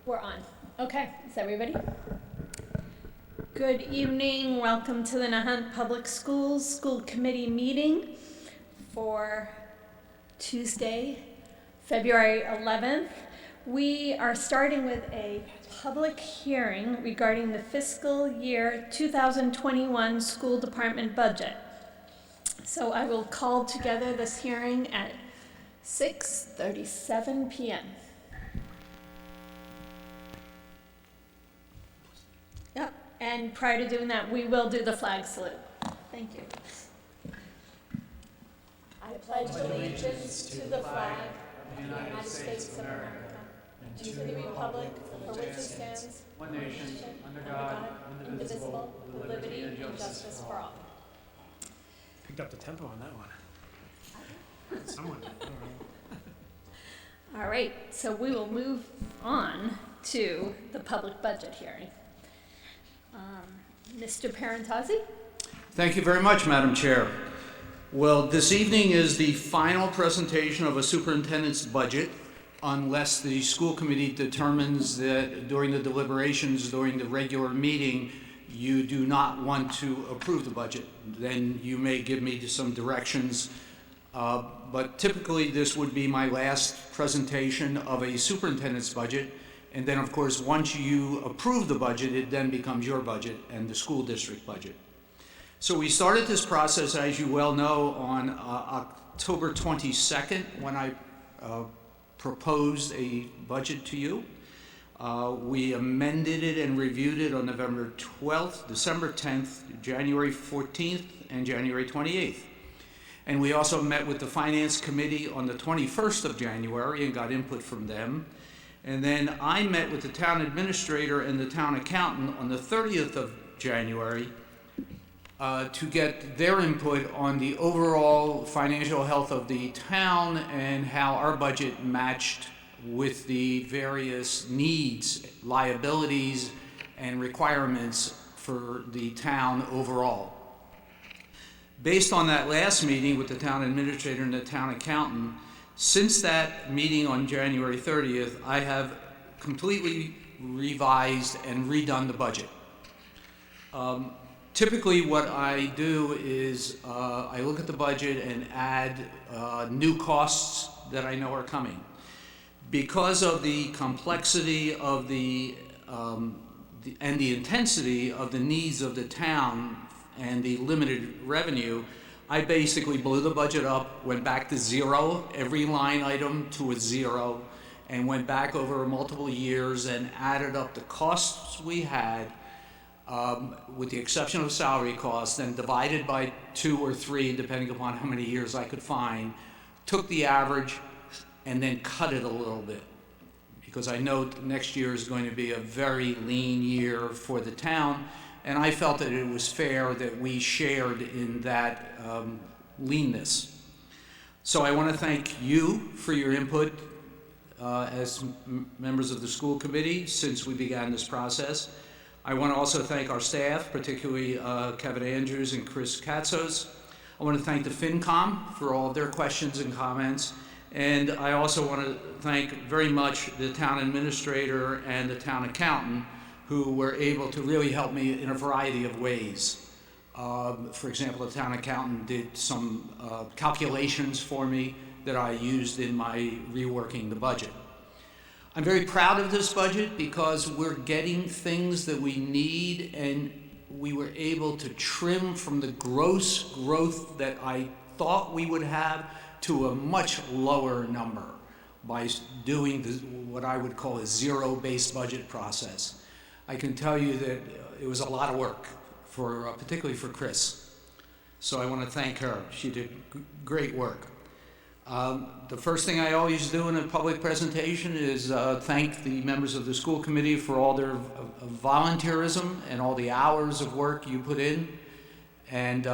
We're on. Okay, is everybody? Good evening. Welcome to the Nahant Public Schools School Committee meeting for Tuesday, February 11th. We are starting with a public hearing regarding the fiscal year 2021 school department budget. So I will call together this hearing at 6:37 p.m. Yep, and prior to doing that, we will do the flag salute. Thank you. I pledge allegiance to the flag of the United States of America and to the republic for which it stands, one nation, under God, indivisible, with liberty and justice for all. Picked up the tempo on that one. Someone. All right, so we will move on to the public budget hearing. Mr. Parentozzi? Thank you very much, Madam Chair. Well, this evening is the final presentation of a superintendent's budget, unless the school committee determines that during the deliberations, during the regular meeting, you do not want to approve the budget. Then you may give me some directions. But typically, this would be my last presentation of a superintendent's budget. And then, of course, once you approve the budget, it then becomes your budget and the school district budget. So we started this process, as you well know, on October 22nd, when I proposed a budget to you. We amended it and reviewed it on November 12th, December 10th, January 14th, and January 28th. And we also met with the Finance Committee on the 21st of January and got input from them. And then I met with the town administrator and the town accountant on the 30th of January to get their input on the overall financial health of the town and how our budget matched with the various needs, liabilities, and requirements for the town overall. Based on that last meeting with the town administrator and the town accountant, since that meeting on January 30th, I have completely revised and redone the budget. Typically what I do is I look at the budget and add new costs that I know are coming. Because of the complexity of and the intensity of the needs of the town and the limited revenue, I basically blew the budget up, went back to zero, every line item to a zero, and went back over multiple years and added up the costs we had, with the exception of salary costs, then divided by 2 or 3, depending upon how many years I could find, took the average, and then cut it a little bit. Because I know next year is going to be a very lean year for the town, and I felt that it was fair that we shared in that leanness. So I want to thank you for your input as members of the school committee since we began this process. I want to also thank our staff, particularly Kevin Andrews and Chris Katzos. I want to thank the FinCom for all of their questions and comments. And I also want to thank very much the town administrator and the town accountant, who were able to really help me in a variety of ways. For example, the town accountant did some calculations for me that I used in my reworking the budget. I'm very proud of this budget because we're getting things that we need, and we were able to trim from the gross growth that I thought we would have to a much lower number by doing what I would call a zero-based budget process. I can tell you that it was a lot of work, particularly for Chris. So I want to thank her. She did great work. The first thing I always do in a public presentation is thank the members of the school committee for all their volunteerism and all the hours of work you put in. And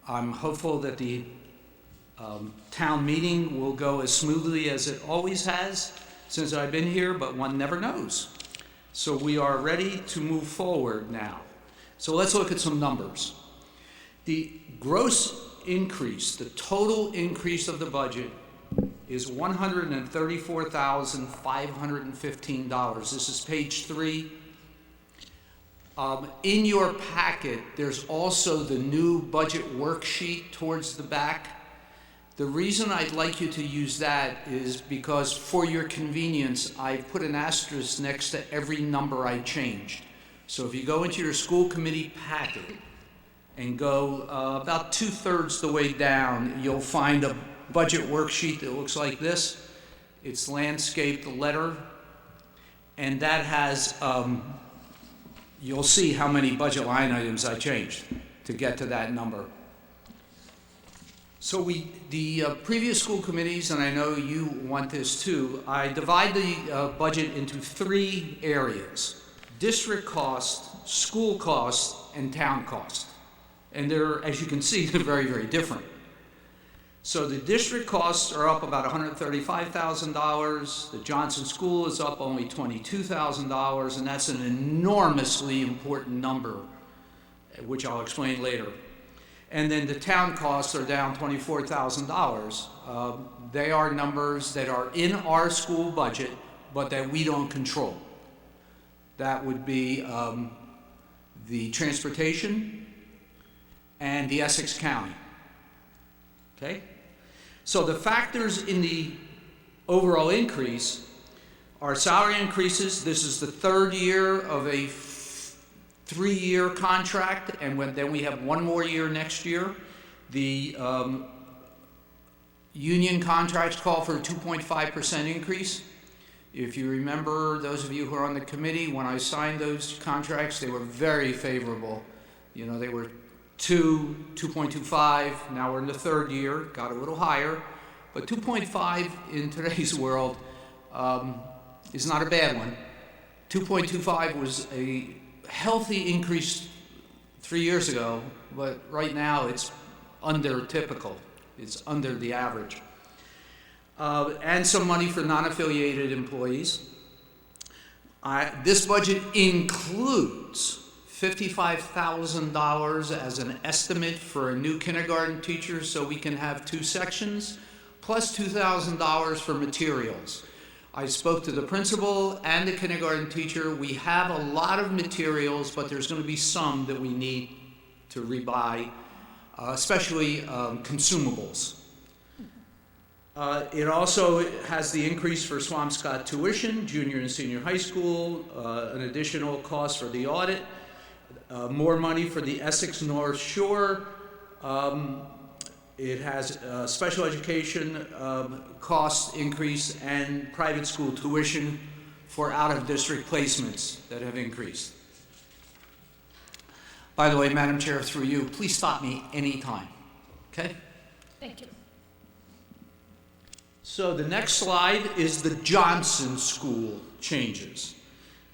I'm hopeful that the town meeting will go as smoothly as it always has since I've been here, but one never knows. So we are ready to move forward now. So let's look at some numbers. The gross increase, the total increase of the budget is $134,515. This is page 3. In your packet, there's also the new budget worksheet towards the back. The reason I'd like you to use that is because for your convenience, I've put an asterisk next to every number I changed. So if you go into your school committee packet and go about 2/3 the way down, you'll find a budget worksheet that looks like this. It's landscaped letter, and that has, you'll see how many budget line items I changed to get to that number. So the previous school committees, and I know you want this too, I divide the budget into 3 areas: district cost, school cost, and town cost. And they're, as you can see, they're very, very different. So the district costs are up about $135,000. The Johnson School is up only $22,000, and that's an enormously important number, which I'll explain later. And then the town costs are down $24,000. They are numbers that are in our school budget, but that we don't control. That would be the transportation and the Essex County. Okay? So the factors in the overall increase are salary increases. This is the 3rd year of a 3-year contract, and then we have 1 more year next year. The union contracts call for a 2.5% increase. If you remember, those of you who are on the committee, when I signed those contracts, they were very favorable. You know, they were 2.25, now we're in the 3rd year, got a little higher, but 2.5 in today's world is not a bad one. 2.25 was a healthy increase 3 years ago, but right now it's under typical. It's under the average. And some money for non-affiliated employees. This budget includes $55,000 as an estimate for a new kindergarten teacher so we can have 2 sections, plus $2,000 for materials. I spoke to the principal and the kindergarten teacher. We have a lot of materials, but there's going to be some that we need to rebuy, especially consumables. It also has the increase for Swampscott tuition, junior and senior high school, an additional cost for the audit, more money for the Essex North Shore. It has special education cost increase and private school tuition for out-of-district placements that have increased. By the way, Madam Chair, through you, please stop me anytime, okay? Thank you. So the next slide is the Johnson School changes.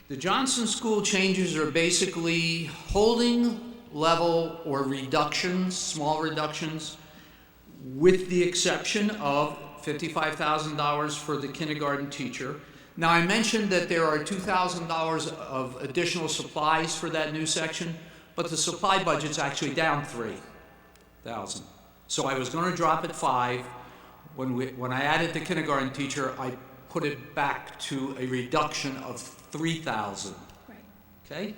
The Johnson School changes are basically holding level or reductions, small reductions, with the exception of $55,000 for the kindergarten teacher. Now, I mentioned that there are $2,000 of additional supplies for that new section, but the supply budget's actually down $3,000. So I was going to drop at 5. When I added the kindergarten teacher, I put it back to a reduction of $3,000. Right. Okay?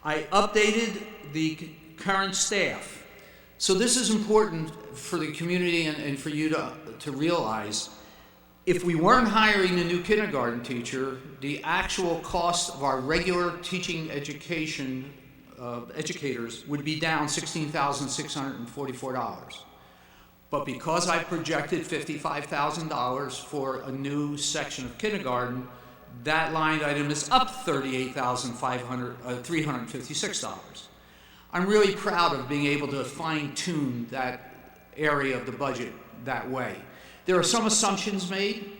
I updated the current staff. So this is important for the community and for you to realize. If we weren't hiring a new kindergarten teacher, the actual cost of our regular teaching education educators would be down $16,644. But because I projected $55,000 for a new section of kindergarten, that line item is up $38,356. I'm really proud of being able to fine-tune that area of the budget that way. There are some assumptions made.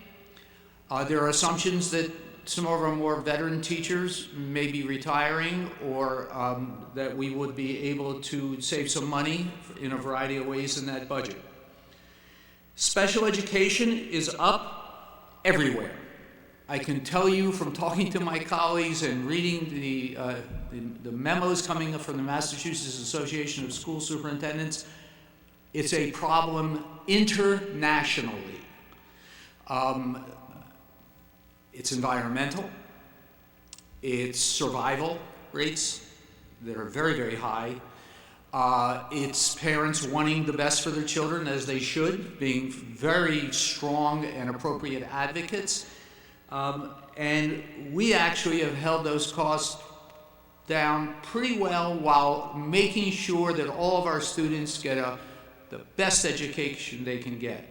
There are assumptions that some of our more veteran teachers may be retiring, or that we would be able to save some money in a variety of ways in that budget. Special education is up everywhere. I can tell you from talking to my colleagues and reading the memos coming up from the Massachusetts Association of School Superintendents, it's a problem internationally. It's environmental, it's survival rates that are very, very high. It's parents wanting the best for their children, as they should, being very strong and appropriate advocates. And we actually have held those costs down pretty well while making sure that all of our students get the best education they can get.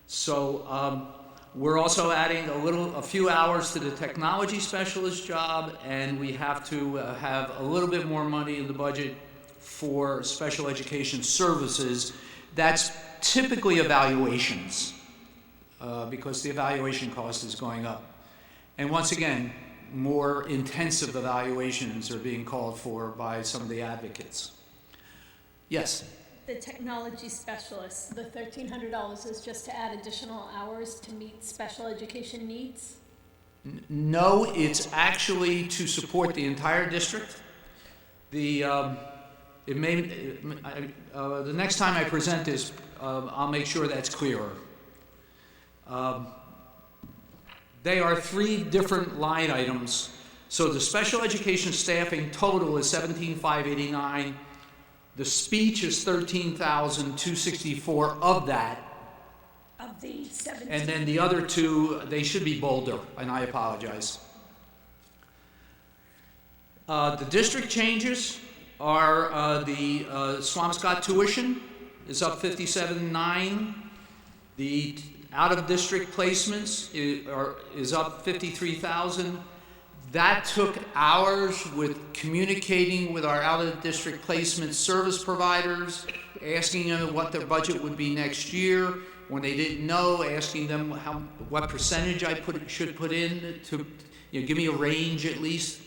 So we're also adding a few hours to the technology specialist job, and we have to have a little bit more money in the budget for special education services. That's typically evaluations, because the evaluation cost is going up. And once again, more intensive evaluations are being called for by some of the advocates. Yes? The technology specialists, the $1,300 is just to add additional hours to meet special education needs? No, it's actually to support the entire district. The next time I present this, I'll make sure that's clearer. They are 3 different line items. So the special education staffing total is $17,589. The speech is $13,264 of that. Of the 17. And then the other 2, they should be bolder, and I apologize. The district changes are the Swampscott tuition is up $57,900. The out-of-district placements is up $53,000. That took hours with communicating with our out-of-district placement service providers, asking them what their budget would be next year. When they didn't know, asking them what percentage I should put in to give me a range at least,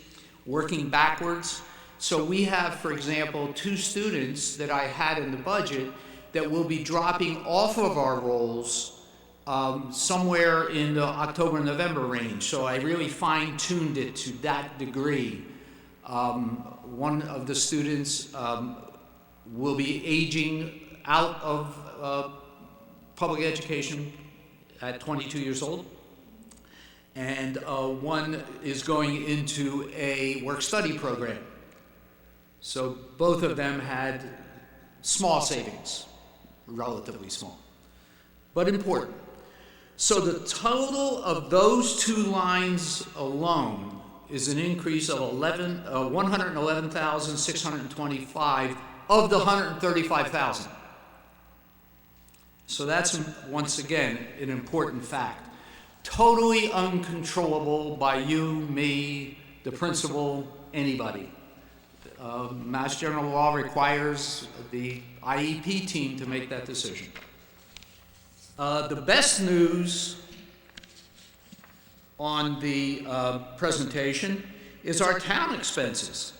working backwards. So we have, for example, 2 students that I had in the budget that will be dropping off of our rolls somewhere in the October-November range. So I really fine-tuned it to that degree. One of the students will be aging out of public education at 22 years old. And one is going into a work-study program. So both of them had small savings, relatively small, but important. So the total of those 2 lines alone is an increase of $111,625 of the $135,000. So that's, once again, an important fact. Totally uncontrollable by you, me, the principal, anybody. Mass General Law requires the IEP team to make that decision. The best news on the presentation is our town expenses.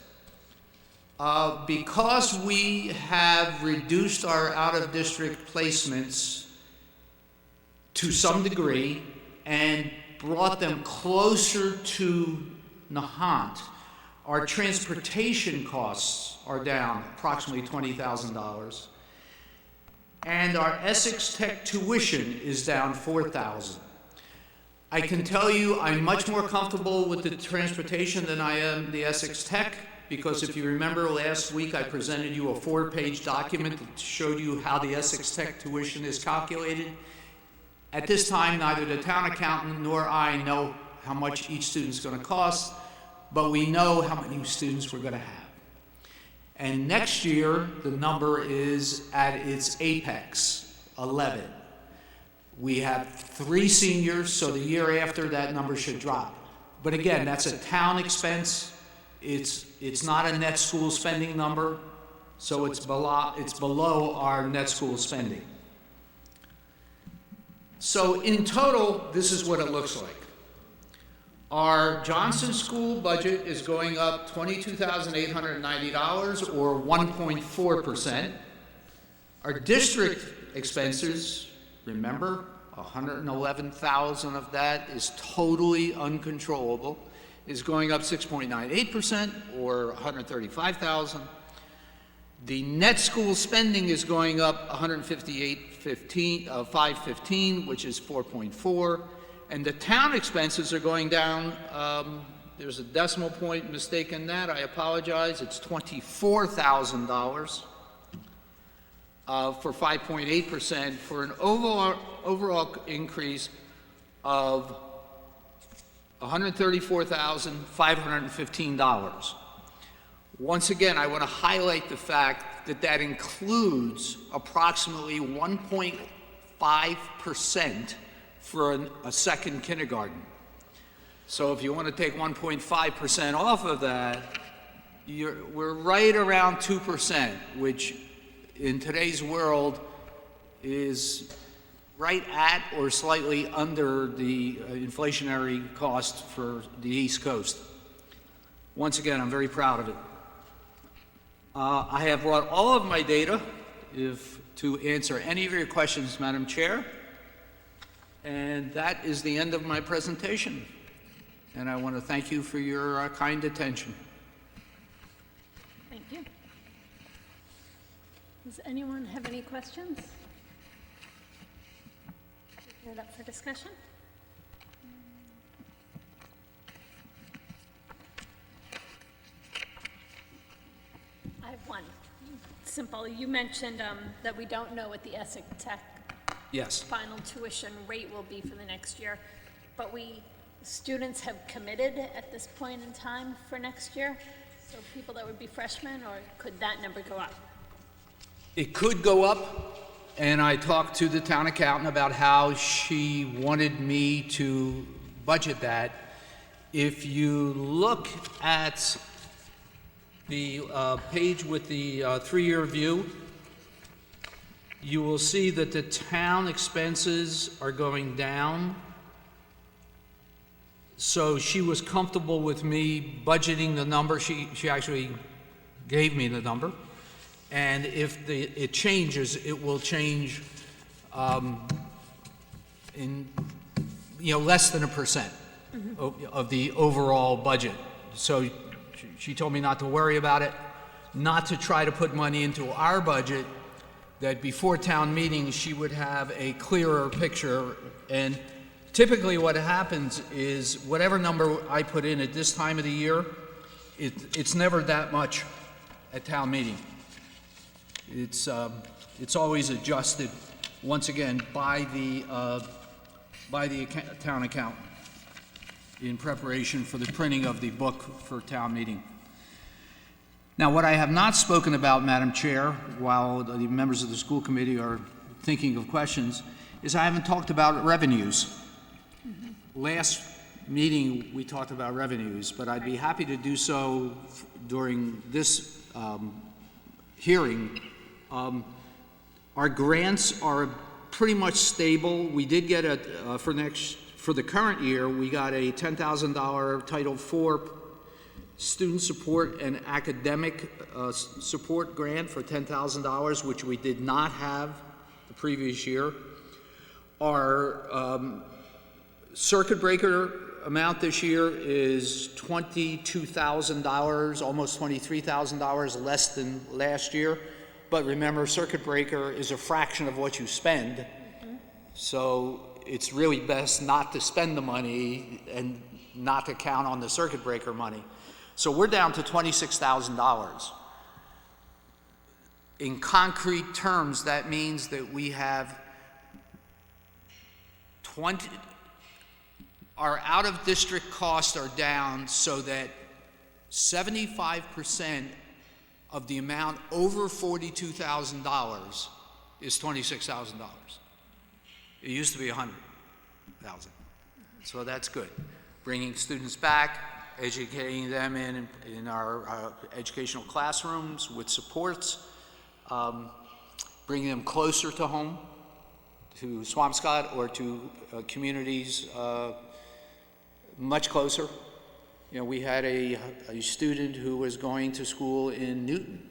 Because we have reduced our out-of-district placements to some degree and brought them closer to Nahant, our transportation costs are down approximately $20,000. And our Essex Tech tuition is down $4,000. I can tell you I'm much more comfortable with the transportation than I am the Essex Tech, because if you remember last week I presented you a 4-page document that showed you how the Essex Tech tuition is calculated. At this time, neither the town accountant nor I know how much each student is going to cost, but we know how many students we're going to have. And next year, the number is at its apex, 11. We have 3 seniors, so the year after that number should drop. But again, that's a town expense. It's not a net school spending number, so it's below our net school spending. So in total, this is what it looks like. Our Johnson School budget is going up $22,890, or 1.4%. Our district expenses, remember, $111,000 of that is totally uncontrollable, is going up 6.98%, or $135,000. The net school spending is going up 515, which is 4.4, and the town expenses are going down. There's a decimal point mistake in that. I apologize. It's $24,000 for 5.8%, for an overall increase of $134,515. Once again, I want to highlight the fact that that includes approximately 1.5% for a second kindergarten. So if you want to take 1.5% off of that, we're right around 2%, which in today's world is right at or slightly under the inflationary cost for the East Coast. Once again, I'm very proud of it. I have brought all of my data to answer any of your questions, Madam Chair. And that is the end of my presentation. And I want to thank you for your kind attention. Thank you. Does anyone have any questions? Open it up for discussion. I have one. Simple. You mentioned that we don't know what the ESSEC Tech Yes. final tuition rate will be for the next year, but students have committed at this point in time for next year? So people that would be freshmen, or could that number go up? It could go up, and I talked to the town accountant about how she wanted me to budget that. If you look at the page with the three-year view, you will see that the town expenses are going down. So she was comfortable with me budgeting the number. She actually gave me the number. And if it changes, it will change in less than 1% of the overall budget. So she told me not to worry about it, not to try to put money into our budget, that before town meeting she would have a clearer picture. And typically what happens is whatever number I put in at this time of the year, it's never that much at town meeting. It's always adjusted once again by the town accountant in preparation for the printing of the book for town meeting. Now, what I have not spoken about, Madam Chair, while the members of the school committee are thinking of questions, is I haven't talked about revenues. Last meeting, we talked about revenues, but I'd be happy to do so during this hearing. Our grants are pretty much stable. We did get for the current year, we got a $10,000 Title IV student support and academic support grant for $10,000, which we did not have the previous year. Our circuit breaker amount this year is $22,000, almost $23,000 less than last year. But remember, circuit breaker is a fraction of what you spend. So it's really best not to spend the money and not to count on the circuit breaker money. So we're down to $26,000. In concrete terms, that means that we have our out-of-district costs are down so that 75% of the amount over $42,000 is $26,000. It used to be $100,000. So that's good. Bringing students back, educating them in our educational classrooms with supports, bringing them closer to home, to Swampscott or to communities much closer. We had a student who was going to school in Newton,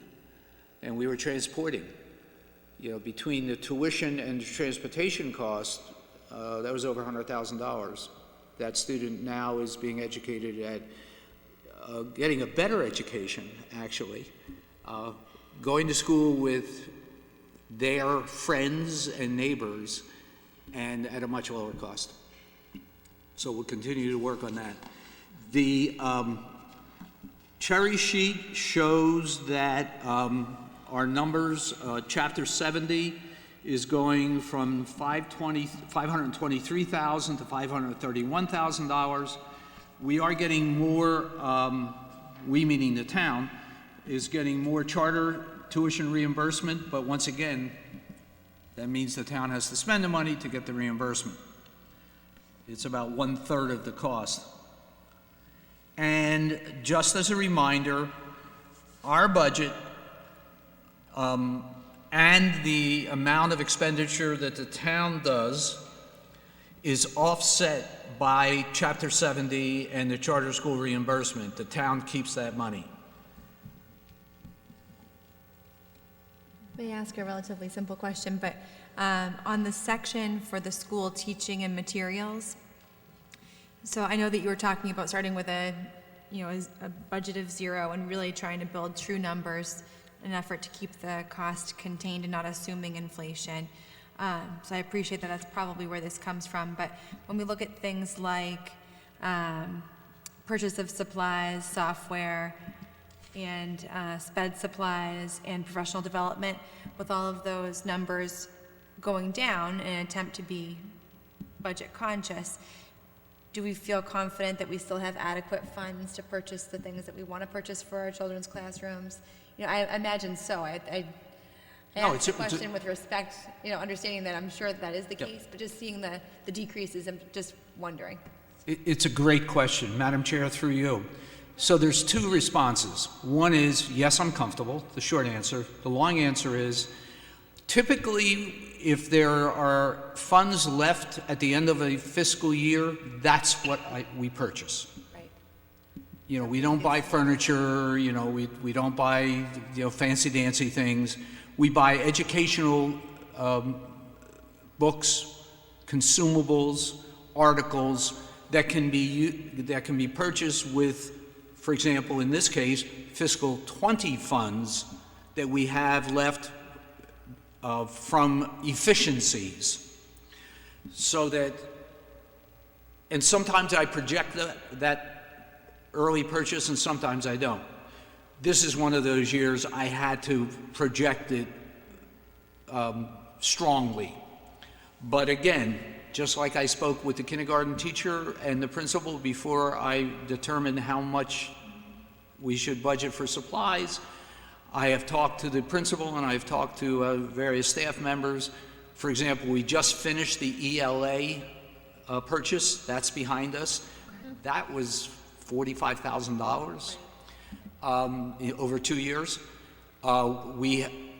and we were transporting. Between the tuition and the transportation cost, that was over $100,000. That student now is being educated at getting a better education, actually, going to school with their friends and neighbors and at a much lower cost. So we'll continue to work on that. The cherry sheet shows that our numbers, Chapter 70 is going from $523,000 to $531,000. We are getting more, we meaning the town, is getting more charter tuition reimbursement, but once again, that means the town has to spend the money to get the reimbursement. It's about 1/3 of the cost. And just as a reminder, our budget and the amount of expenditure that the town does is offset by Chapter 70 and the charter school reimbursement. The town keeps that money. May I ask a relatively simple question, but on the section for the school teaching and materials, so I know that you were talking about starting with a budget of 0 and really trying to build true numbers in an effort to keep the cost contained and not assuming inflation. So I appreciate that that's probably where this comes from, but when we look at things like purchase of supplies, software, and sped supplies and professional development, with all of those numbers going down in an attempt to be budget conscious, do we feel confident that we still have adequate funds to purchase the things that we want to purchase for our children's classrooms? I imagine so. I asked the question with respect, understanding that I'm sure that is the case, but just seeing the decreases, I'm just wondering. It's a great question, Madam Chair, through you. So there's two responses. One is, yes, I'm comfortable, the short answer. The long answer is, typically, if there are funds left at the end of a fiscal year, that's what we purchase. Right. We don't buy furniture, we don't buy, fancy dancy things. We buy educational books, consumables, articles that can be purchased with, for example, in this case, fiscal 20 funds that we have left from efficiencies. So that, and sometimes I project that early purchase and sometimes I don't. This is one of those years I had to project it strongly. But again, just like I spoke with the kindergarten teacher and the principal before I determined how much we should budget for supplies, I have talked to the principal and I've talked to various staff members. For example, we just finished the ELA purchase. That's behind us. That was $45,000 over 2 years.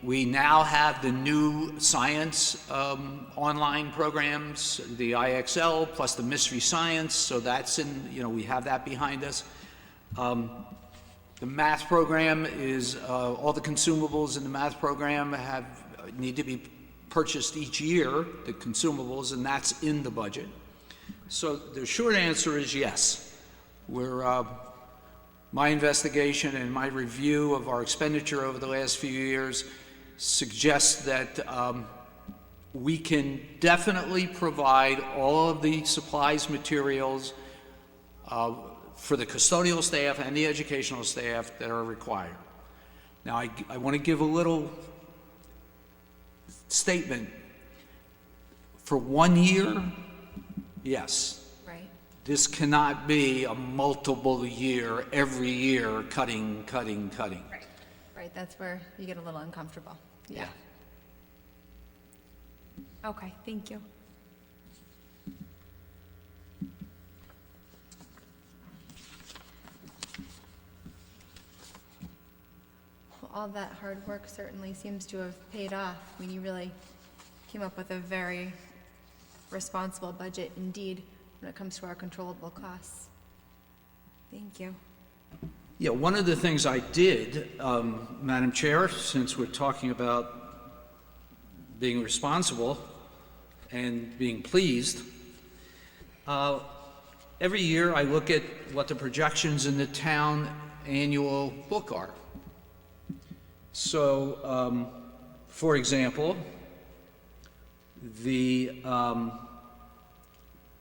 We now have the new science online programs, the IXL plus the mystery science. So that's we have that behind us. The math program is, all the consumables in the math program need to be purchased each year, the consumables, and that's in the budget. So the short answer is yes. My investigation and my review of our expenditure over the last few years suggests that we can definitely provide all of the supplies, materials, for the custodial staff and the educational staff that are required. Now, I want to give a little statement. For 1 year, yes. Right. This cannot be a multiple year, every year, cutting. Right. Right, that's where you get a little uncomfortable. Yeah. Okay, thank you. All that hard work certainly seems to have paid off. I mean, you really came up with a very responsible budget indeed when it comes to our controllable costs. Thank you. Yeah, one of the things I did, Madam Chair, since we're talking about being responsible and being pleased, every year I look at what the projections in the town annual book are. So, for example,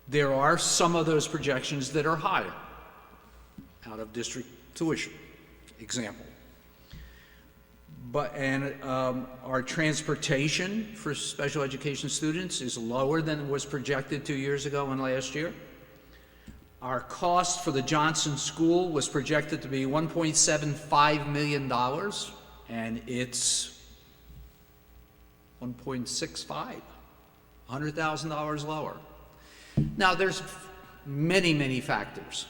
there are some of those projections that are higher out of district tuition, example. And our transportation for special education students is lower than was projected 2 years ago and last year. Our cost for the Johnson School was projected to be $1.75 million, and it's $1.65, $100,000 lower. Now, there's many, many factors.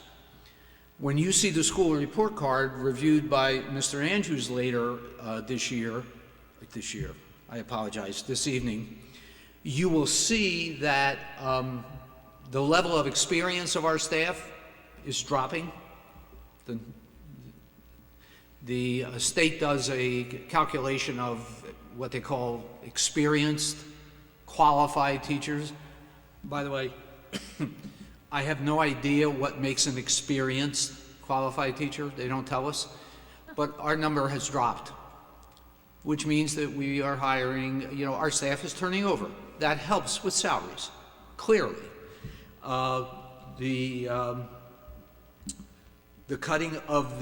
When you see the school report card reviewed by Mr. Andrews later this evening, you will see that the level of experience of our staff is dropping. The state does a calculation of what they call experienced, qualified teachers. By the way, I have no idea what makes an experienced qualified teacher. They don't tell us. But our number has dropped, which means that we are hiring, our staff is turning over. That helps with salaries, clearly. The cutting of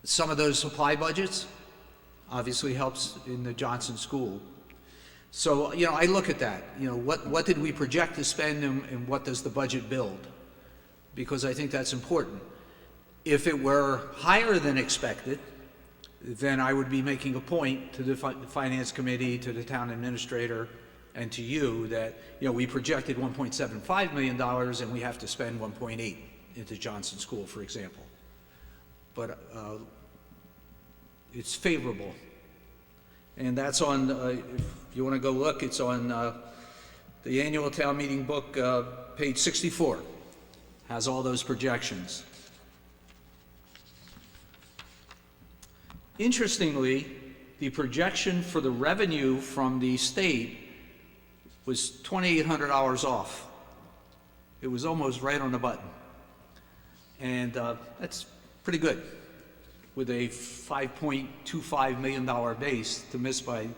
some of those supply budgets obviously helps in the Johnson School. So, I look at that. What did we project to spend and what does the budget build? Because I think that's important. If it were higher than expected, then I would be making a point to the Finance Committee, to the town administrator, and to you that, we projected $1.75 million and we have to spend 1.8 into Johnson School, for example. But it's favorable. And that's on, if you want to go look, it's on the annual town meeting book, page 64. Has all those projections. Interestingly, the projection for the revenue from the state was $2,800 off. It was almost right on the button. And that's pretty good with a $5.25 million base to miss by,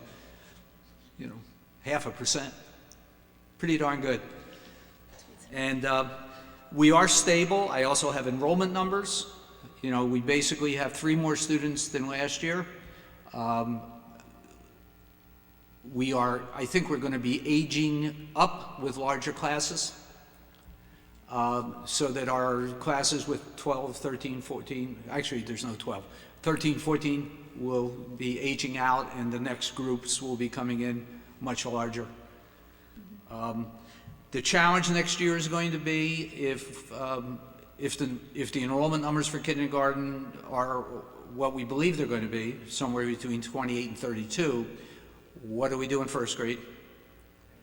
0.5%. Pretty darn good. And we are stable. I also have enrollment numbers. We basically have 3 more students than last year. I think we're going to be aging up with larger classes, so that our classes with 12, 13, 14, actually there's no 12, 13, 14 will be aging out and the next groups will be coming in much larger. The challenge next year is going to be if the enrollment numbers for kindergarten are what we believe they're going to be, somewhere between 28 and 32, what do we do in first grade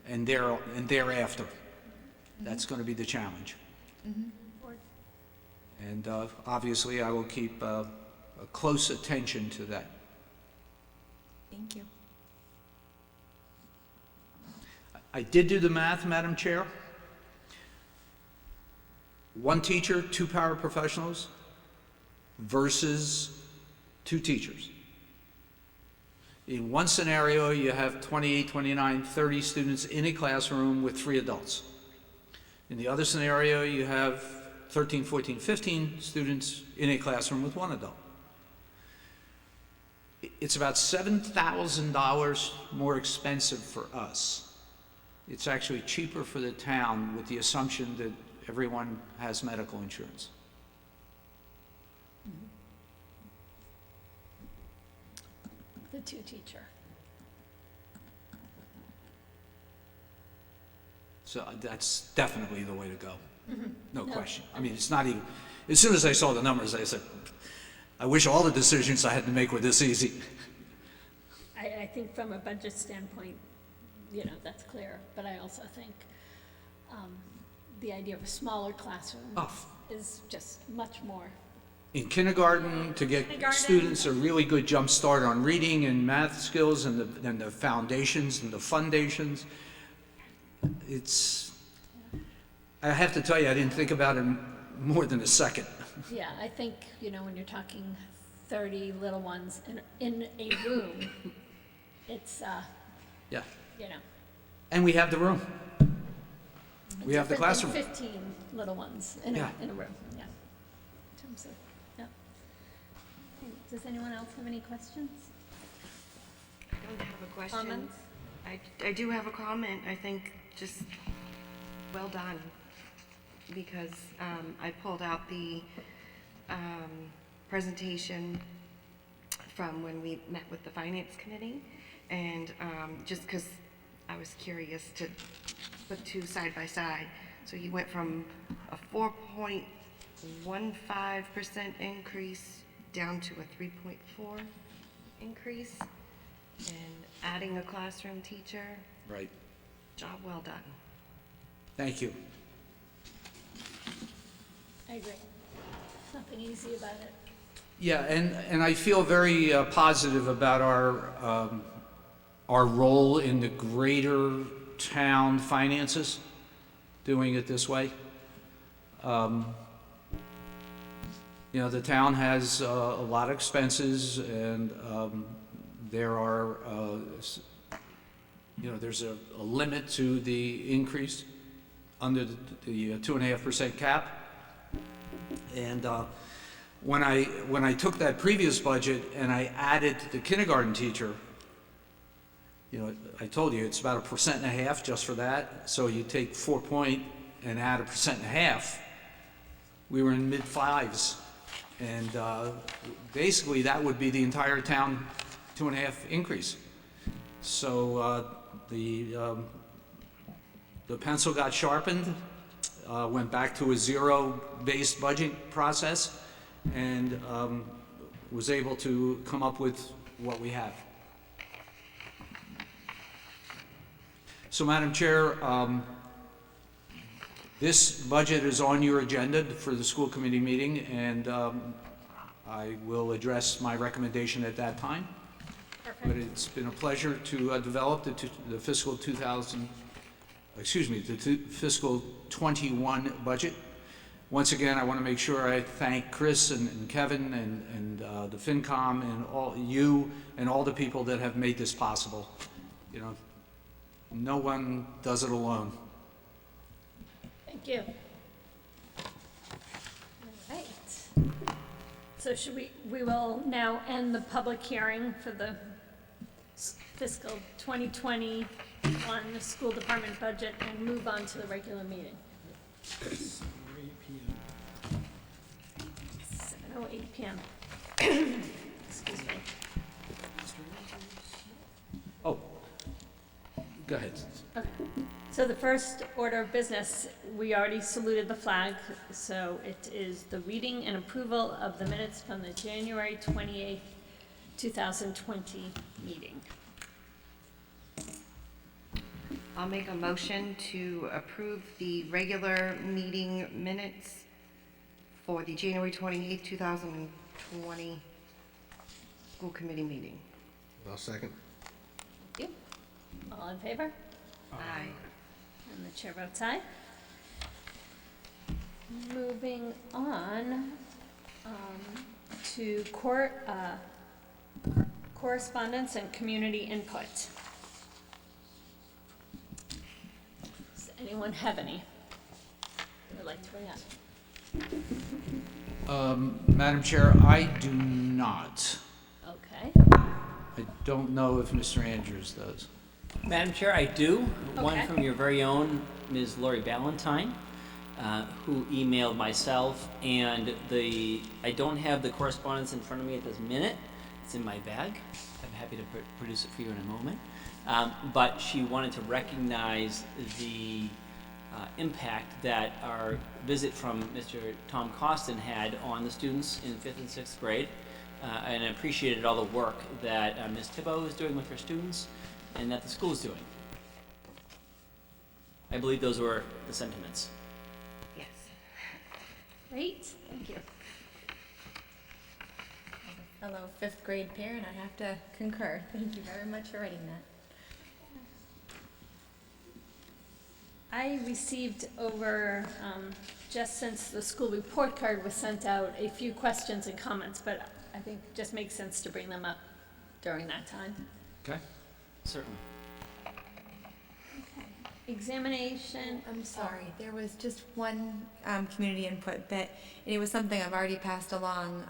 and thereafter? That's going to be the challenge. And obviously I will keep a close attention to that. Thank you. I did do the math, Madam Chair. 1 teacher, 2 paraprofessionals versus 2 teachers. In one scenario, you have 28, 29, 30 students in a classroom with 3 adults. In the other scenario, you have 13, 14, 15 students in a classroom with 1 adult. It's about $7,000 more expensive for us. It's actually cheaper for the town with the assumption that everyone has medical insurance. The 2 teacher. So that's definitely the way to go. No question. I mean, it's not even, as soon as I saw the numbers, I said, I wish all the decisions I had to make were this easy. I think from a budget standpoint, that's clear, but I also think the idea of a smaller classroom is just much more. In kindergarten, to get students a really good jump start on reading and math skills and the foundations and the fundations, I have to tell you, I didn't think about it more than a second. Yeah, I think, when you're talking 30 little ones in a room, it's, Yeah. you know. And we have the room. We have the different than classroom. 15 little ones in Yeah. a room, yeah. In terms of, yeah. Does anyone else have any questions? I don't have a question. Comments? I do have a comment. I think just well done, because I pulled out the presentation from when we met with the finance committee, and just because I was curious to put two side by side. So you went from a 4.15% increase down to a 3.4 increase, and adding a classroom teacher. Right. Job well done. Thank you. I agree. Nothing easy about it. Yeah, and I feel very positive about our role in the greater town finances, doing it this way. You know, the town has a lot of expenses, and there are, you know, there's a limit to the increase under the 2.5% cap. And when I took that previous budget and I added the kindergarten teacher, you know, I told you it's about 1.5% just for that. So you take 4 point and add 1.5%. We were in mid fives, and basically that would be the entire town 2.5 increase. So the pencil got sharpened, went back to a zero-based budget process, and was able to come up with what we have. So, Madam Chair, this budget is on your agenda for the school committee meeting, and I will address my recommendation at that time. Perfect. But it's been a pleasure to develop the fiscal 21 budget. Once again, I want to make sure I thank Chris and Kevin and the FinCom and all you and all the people that have made this possible. You know, no one does it alone. Thank you. All right. So we will now end the public hearing for the fiscal 2021 school department budget and move on to the regular meeting. 7:08 p.m. Excuse me. Oh, go ahead. Okay. So the first order of business, we already saluted the flag, so it is the reading and approval of the minutes from the January 28th, 2020 meeting. I'll make a motion to approve the regular meeting minutes for the January 28th, 2020 school committee meeting. I'll second. Thank you. All in favor? Aye. And the chair votes aye. Moving on to correspondence and community input. Does anyone have any they would like to bring up? Madam Chair, I do not. Okay. I don't know if Mr. Andrews does. Madam Chair, I do. One Okay. from your very own Ms. Lori Ballantyne, who emailed myself, and I don't have the correspondence in front of me at this minute. It's in my bag. I'm happy to produce it for you in a moment. But she wanted to recognize the impact that our visit from Mr. Tom Costin had on the students in 5th and 6th grade, and appreciated all the work that Ms. Thibault is doing with her students and that the school is doing. I believe those were the sentiments. Yes. Great, thank you. As a fellow fifth grade parent, I have to concur. Thank you very much for writing that. I received over, just since the school report card was sent out, a few questions and comments, but I think it just makes sense to bring them up during that time. Okay? Certainly. Examination. I'm sorry, there was just one community input bit, and it was something I've already passed along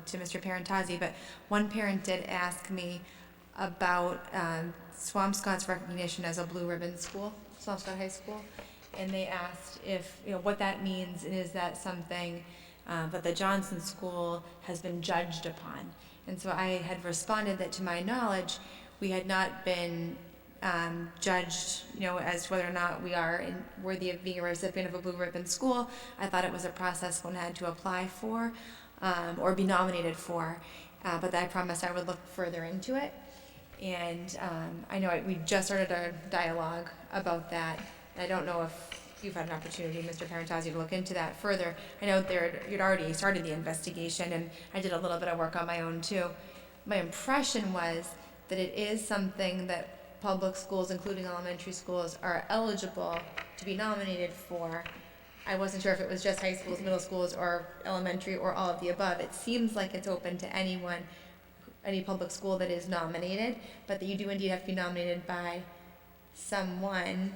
to Mr. Parentazzi, but one parent did ask me about Swampscott's recognition as a blue ribbon school, Swampscott High School, and they asked if, what that means, and is that something that the Johnson School has been judged upon. And so I had responded that to my knowledge, we had not been judged, as whether or not we are worthy of being a recipient of a blue ribbon school. I thought it was a process one had to apply for or be nominated for, but I promised I would look further into it. And I know we just started a dialogue about that. I don't know if you've had an opportunity, Mr. Parentazzi, to look into that further. I know you'd already started the investigation, and I did a little bit of work on my own too. My impression was that it is something that public schools, including elementary schools, are eligible to be nominated for. I wasn't sure if it was just high schools, middle schools, or elementary, or all of the above. It seems like it's open to anyone, any public school that is nominated, but that you do indeed have to be nominated by someone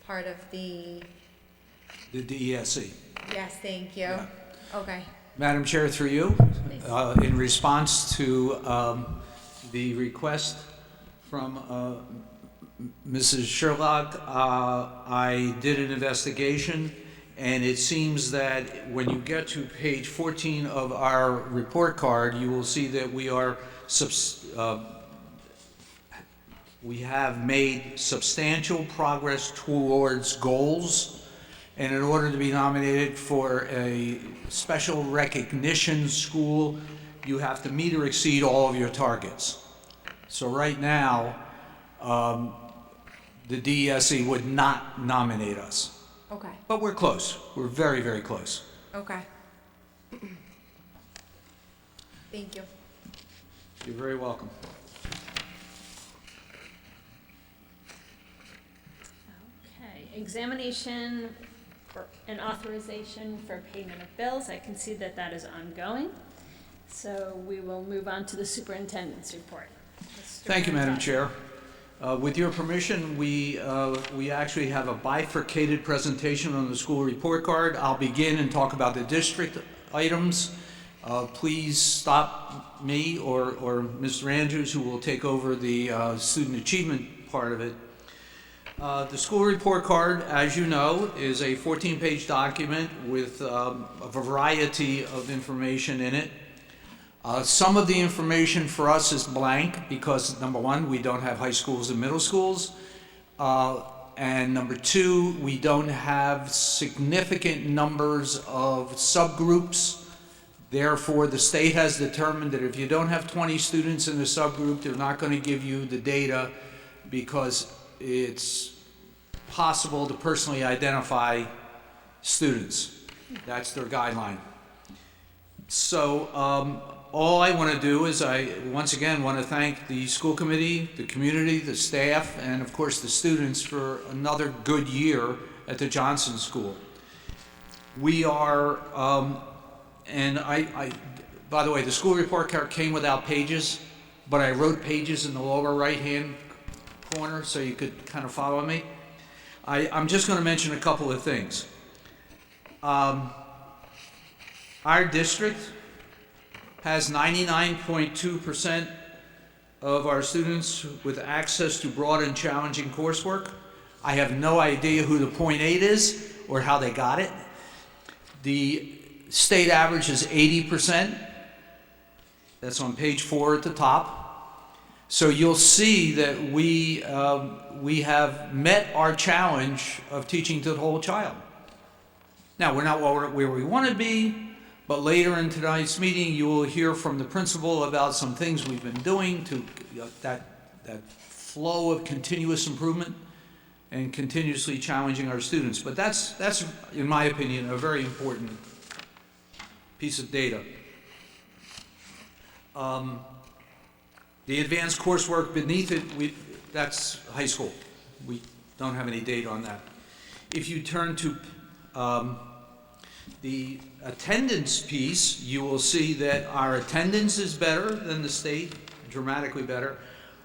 part of the... The DESE. Yes, thank you. Yeah. Okay. Madam Chair, through you, in response to the request from Mrs. Sherlock, I did an investigation, and it seems that when you get to page 14 of our report card, you will see that we have made substantial progress towards goals, and in order to be nominated for a special recognition school, you have to meet or exceed all of your targets. So right now, the DESE would not nominate us. Okay. But we're close. We're very, very close. Okay. Thank you. You're very welcome. Okay, examination and authorization for payment of bills. I can see that that is ongoing. So we will move on to the superintendent's report. Thank you, Madam Chair. With your permission, we actually have a bifurcated presentation on the school report card. I'll begin and talk about the district items. Please stop me or Mr. Andrews, who will take over the student achievement part of it. The school report card, as you know, is a 14-page document with a variety of information in it. Some of the information for us is blank because, number one, we don't have high schools and middle schools. And number two, we don't have significant numbers of subgroups. Therefore, the state has determined that if you don't have 20 students in a subgroup, they're not going to give you the data because it's possible to personally identify students. That's their guideline. So all I want to do is I, once again, want to thank the school committee, the community, the staff, and of course the students for another good year at the Johnson School. We are, and by the way, the school report card came without pages, but I wrote pages in the lower right-hand corner so you could kind of follow me. I'm just going to mention a couple of things. Our district has 99.2% of our students with access to broad and challenging coursework. I have no idea who the 0.8 is or how they got it. The state average is 80%. That's on page 4 at the top. So you'll see that we have met our challenge of teaching to the whole child. Now, we're not where we want to be, but later in tonight's meeting, you will hear from the principal about some things we've been doing to that flow of continuous improvement and continuously challenging our students. But that's, in my opinion, a very important piece of data. The advanced coursework beneath it, that's high school. We don't have any data on that. If you turn to The attendance piece, you will see that our attendance is better than the state, dramatically better.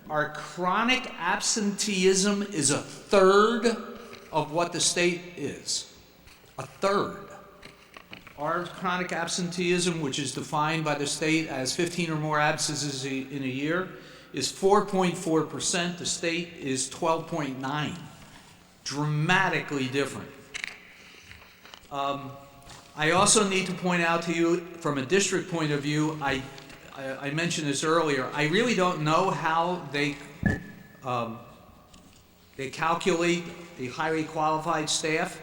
Our chronic absenteeism is a third of what the state is. A third. Our chronic absenteeism, which is defined by the state as 15 or more absences in a year, is 4.4%. The state is 12.9%. Dramatically different. I also need to point out to you, from a district point of view, I mentioned this earlier, I really don't know how they calculate the highly qualified staff.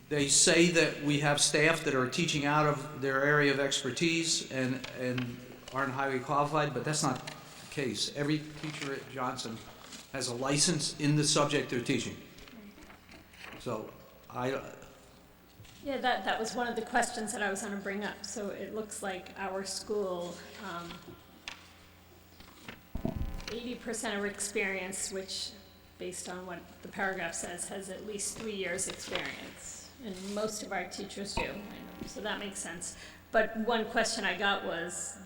They say that we have staff that are teaching out of their area of expertise and aren't highly qualified, but that's not the case. Every teacher at Johnson has a license in the subject they're teaching. So Yeah, that was one of the questions that I was going to bring up. So it looks like our school, 80% of experience, which, based on what the paragraph says, has at least 3 years experience. And most of our teachers do, so that makes sense. But one question I got was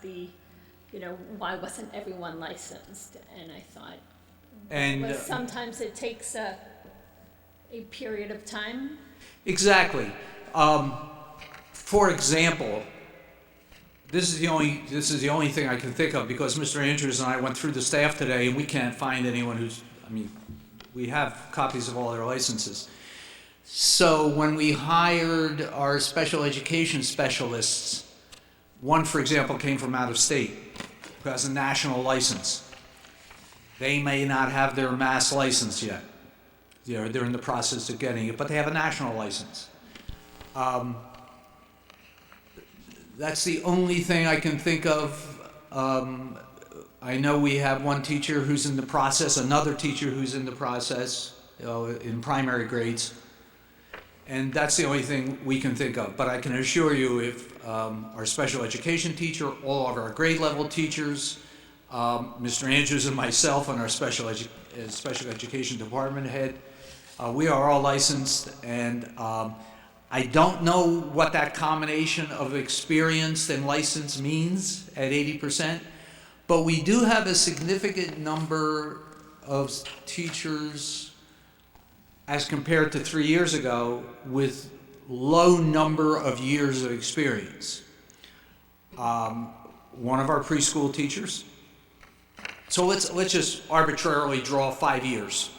why wasn't everyone licensed? And I thought, sometimes it takes a period of time. Exactly. For example, this is the only thing I can think of, because Mr. Andrews and I went through the staff today, and we can't find anyone we have copies of all their licenses. So when we hired our special education specialists, one, for example, came from out of state, who has a national license. They may not have their mass license yet. They're in the process of getting it, but they have a national license. That's the only thing I can think of. I know we have one teacher who's in the process, another teacher who's in the process, in primary grades. And that's the only thing we can think of. But I can assure you, if our special education teacher, all of our grade level teachers, Mr. Andrews and myself and our special education department head, we are all licensed, and I don't know what that combination of experienced and licensed means at 80%, but we do have a significant number of teachers as compared to 3 years ago with low number of years of experience. One of our preschool teachers, so let's just arbitrarily draw 5 years,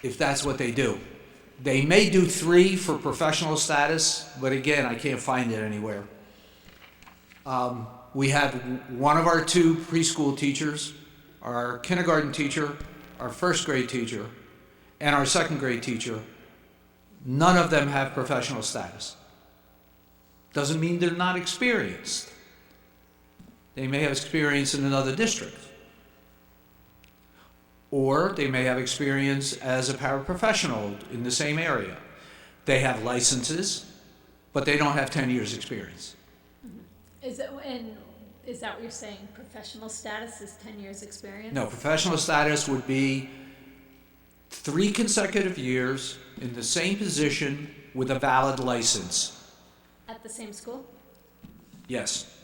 if that's what they do. They may do 3 for professional status, but again, I can't find it anywhere. We have one of our 2 preschool teachers, our kindergarten teacher, our first grade teacher, and our second grade teacher. None of them have professional status. Doesn't mean they're not experienced. They may have experience in another district. Or they may have experience as a paraprofessional in the same area. They have licenses, but they don't have 10 years experience. Is that what you're saying? Professional status is 10 years experience? No, professional status would be 3 consecutive years in the same position with a valid license. At the same school? Yes.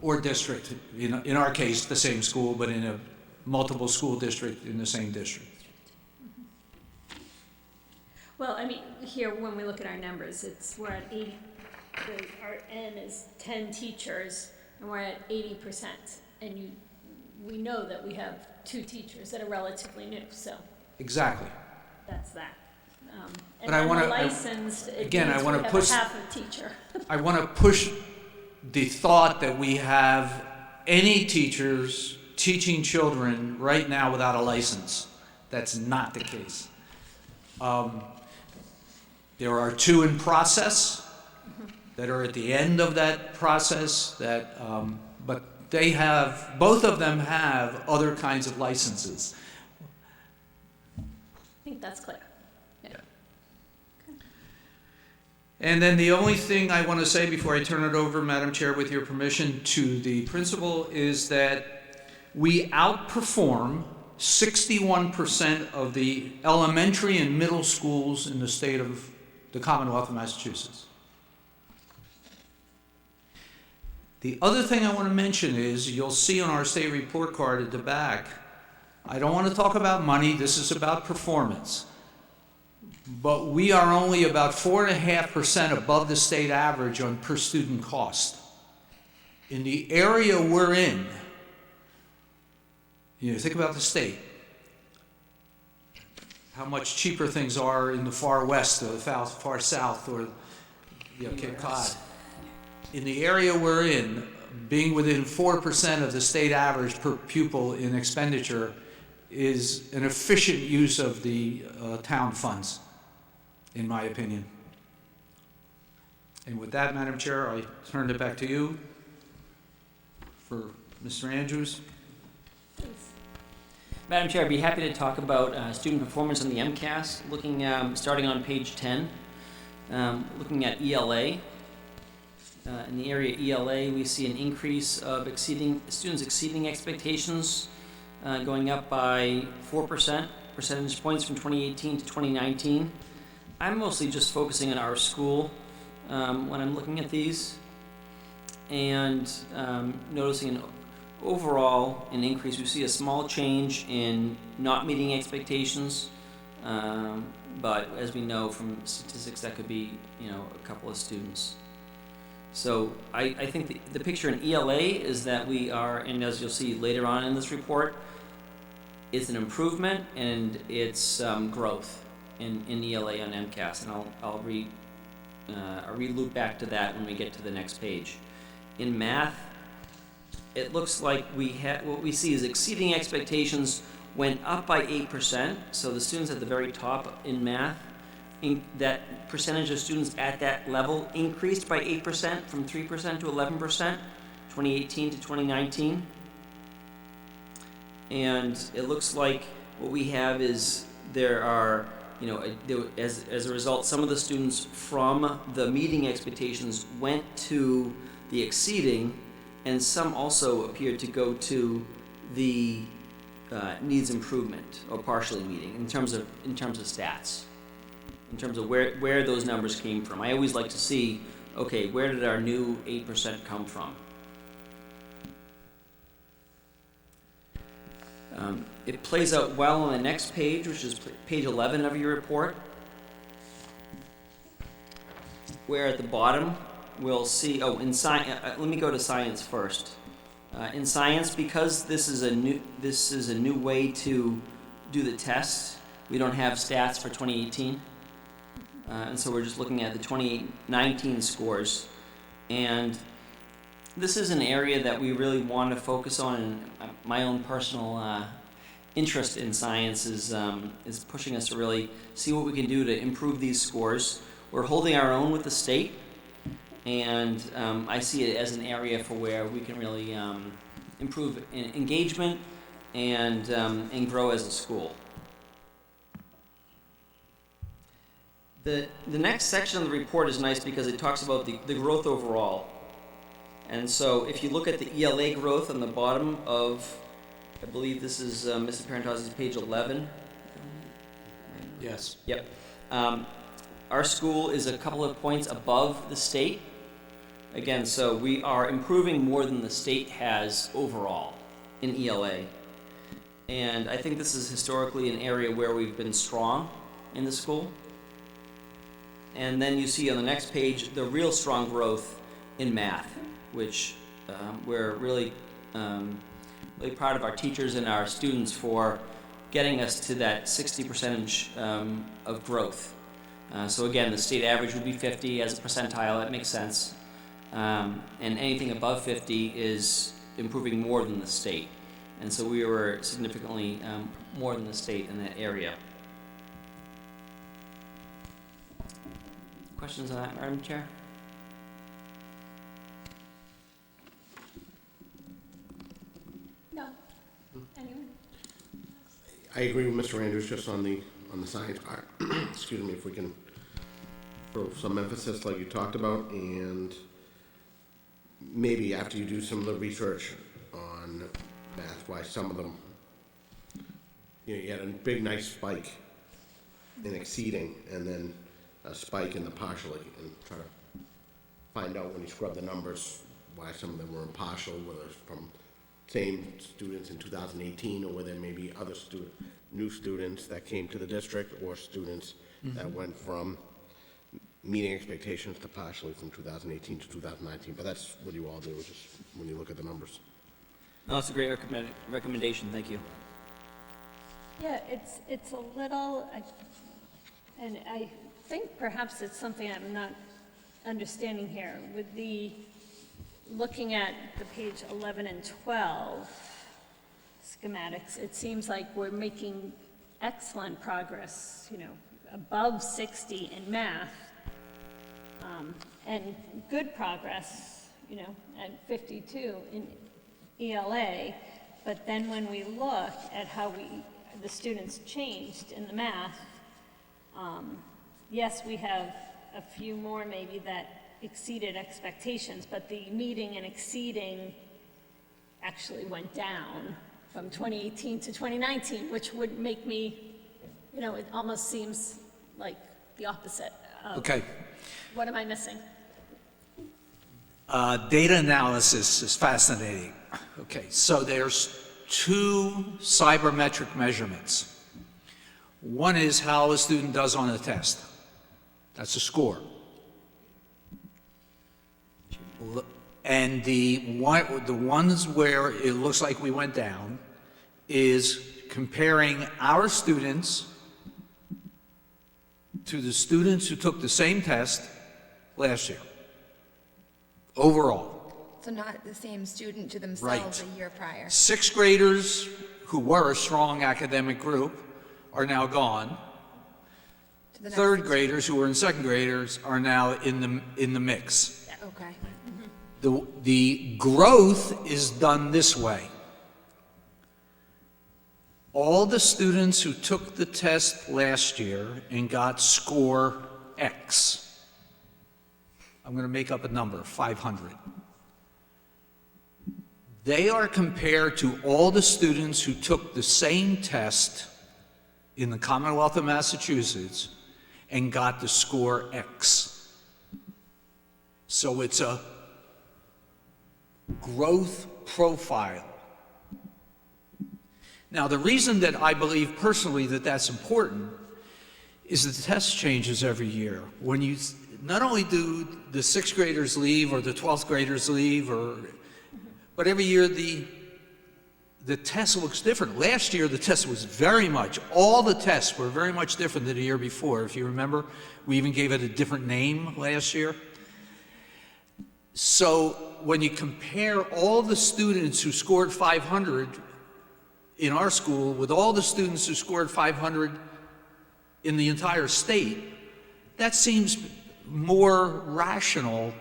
Or district. In our case, the same school, but in a multiple school district in the same district. Well, here, when we look at our numbers, we're at 80, our N is 10 teachers, and we're at 80%. And we know that we have 2 teachers that are relatively new, so. Exactly. That's that. But I want to, licensed, I want to push half a teacher. I want to push the thought that we have any teachers teaching children right now without a license. That's not the case. There are 2 in process that are at the end of that process, but both of them have other kinds of licenses. I think that's clear. Yeah. Okay. And then the only thing I want to say before I turn it over, Madam Chair, with your permission, to the principal is that we outperform 61% of the elementary and middle schools in the state of the Commonwealth of Massachusetts. The other thing I want to mention is, you'll see on our state report card at the back, I don't want to talk about money, this is about performance. But we are only about 4.5% above the state average on per student cost. In the area we're in, you know, think about the state, how much cheaper things are in the far west or the far south or, you know, Cape Cod. In the area we're in, being within 4% of the state average per pupil in expenditure is an efficient use of the town funds, in my opinion. And with that, Madam Chair, I turn it back to you for Mr. Andrews. Madam Chair, I'd be happy to talk about student performance on the MCAS, looking, starting on page 10, looking at ELA. In the area ELA, we see an increase of students exceeding expectations, going up by 4% percentage points from 2018 to 2019. I'm mostly just focusing on our school when I'm looking at these, and noticing overall an increase. We see a small change in not meeting expectations, but as we know from statistics, that could be, you know, a couple of students. So I think the picture in ELA is that we are, and as you'll see later on in this report, it's an improvement and it's growth in ELA on MCAS, and I'll re-loop back to that when we get to the next page. In math, it looks like what we see is exceeding expectations went up by 8%, so the students at the very top in math, that percentage of students at that level increased by 8% from 3% to 11%, 2018 to 2019. And it looks like what we have is there are, you know, as a result, some of the students from the meeting expectations went to the exceeding, and some also appeared to go to the needs improvement or partially meeting in terms of stats. In terms of where those numbers came from. I always like to see, okay, where did our new 8% come from? It plays out well on the next page, which is page 11 of your report, where at the bottom we'll see, in science, let me go to science first. In science, because this is a new way to do the test, we don't have stats for 2018. And so we're just looking at the 2019 scores. And this is an area that we really want to focus on, and my own personal interest in science is pushing us to really see what we can do to improve these scores. We're holding our own with the state, and I see it as an area for where we can really improve engagement and grow as a school. The next section of the report is nice because it talks about the growth overall. And so if you look at the ELA growth on the bottom of, I believe this is Mr. Parentozzi's page 11. Yes. Yep. Our school is a couple of points above the state. Again, so we are improving more than the state has overall in ELA. And I think this is historically an area where we've been strong in the school. And then you see on the next page the real strong growth in math, which we're really proud of our teachers and our students for getting us to that 60% of growth. So again, the state average would be 50 as a percentile. That makes sense. And anything above 50 is improving more than the state. And so we were significantly more than the state in that area. Questions on that, Madam Chair? No. Anyone? I agree with Mr. Andrews just on the science part. Excuse me, if we can throw some emphasis like you talked about, and maybe after you do some of the research on math, why some of them, you know, you had a big nice spike in exceeding, and then a spike in the partially and try to find out when you scrub the numbers, why some of them were impartial, whether it's from same students in 2018 or whether maybe other new students that came to the district or students that went from meeting expectations to partially from 2018 to 2019. But that's what you all do, just when you look at the numbers. No, that's a great recommendation, thank you. Yeah, it's a little, and I think perhaps it's something I'm not understanding here. With the, looking at the page 11 and 12 schematics, it seems like we're making excellent progress, you know, above 60 in math, and good progress, you know, at 52 in ELA. But then when we look at how the students changed in the math, yes, we have a few more maybe that exceeded expectations, but the meeting and exceeding actually went down from 2018 to 2019, which would make me, you know, it almost seems like the opposite of. Okay. What am I missing? Data analysis is fascinating. Okay, so there's two cybermetric measurements. One is how a student does on a test. That's a score. And the ones where it looks like we went down is comparing our students to the students who took the same test last year, overall. So not the same student to themselves Right. a year prior. Sixth graders who were a strong academic group are now gone. To the next Third six- graders who were in second graders are now in the mix. Okay. The growth is done this way. All the students who took the test last year and got score X, I'm going to make up a number, 500. They are compared to all the students who took the same test in the Commonwealth of Massachusetts and got the score X. So it's a growth profile. Now, the reason that I believe personally that that's important is that the test changes every year. When you, not only do the sixth graders leave or the 12th graders leave, but every year the test looks different. Last year, the test was all the tests were very much different than the year before. If you remember, we even gave it a different name last year. So when you compare all the students who scored 500 in our school with all the students who scored 500 in the entire state, that seems more rational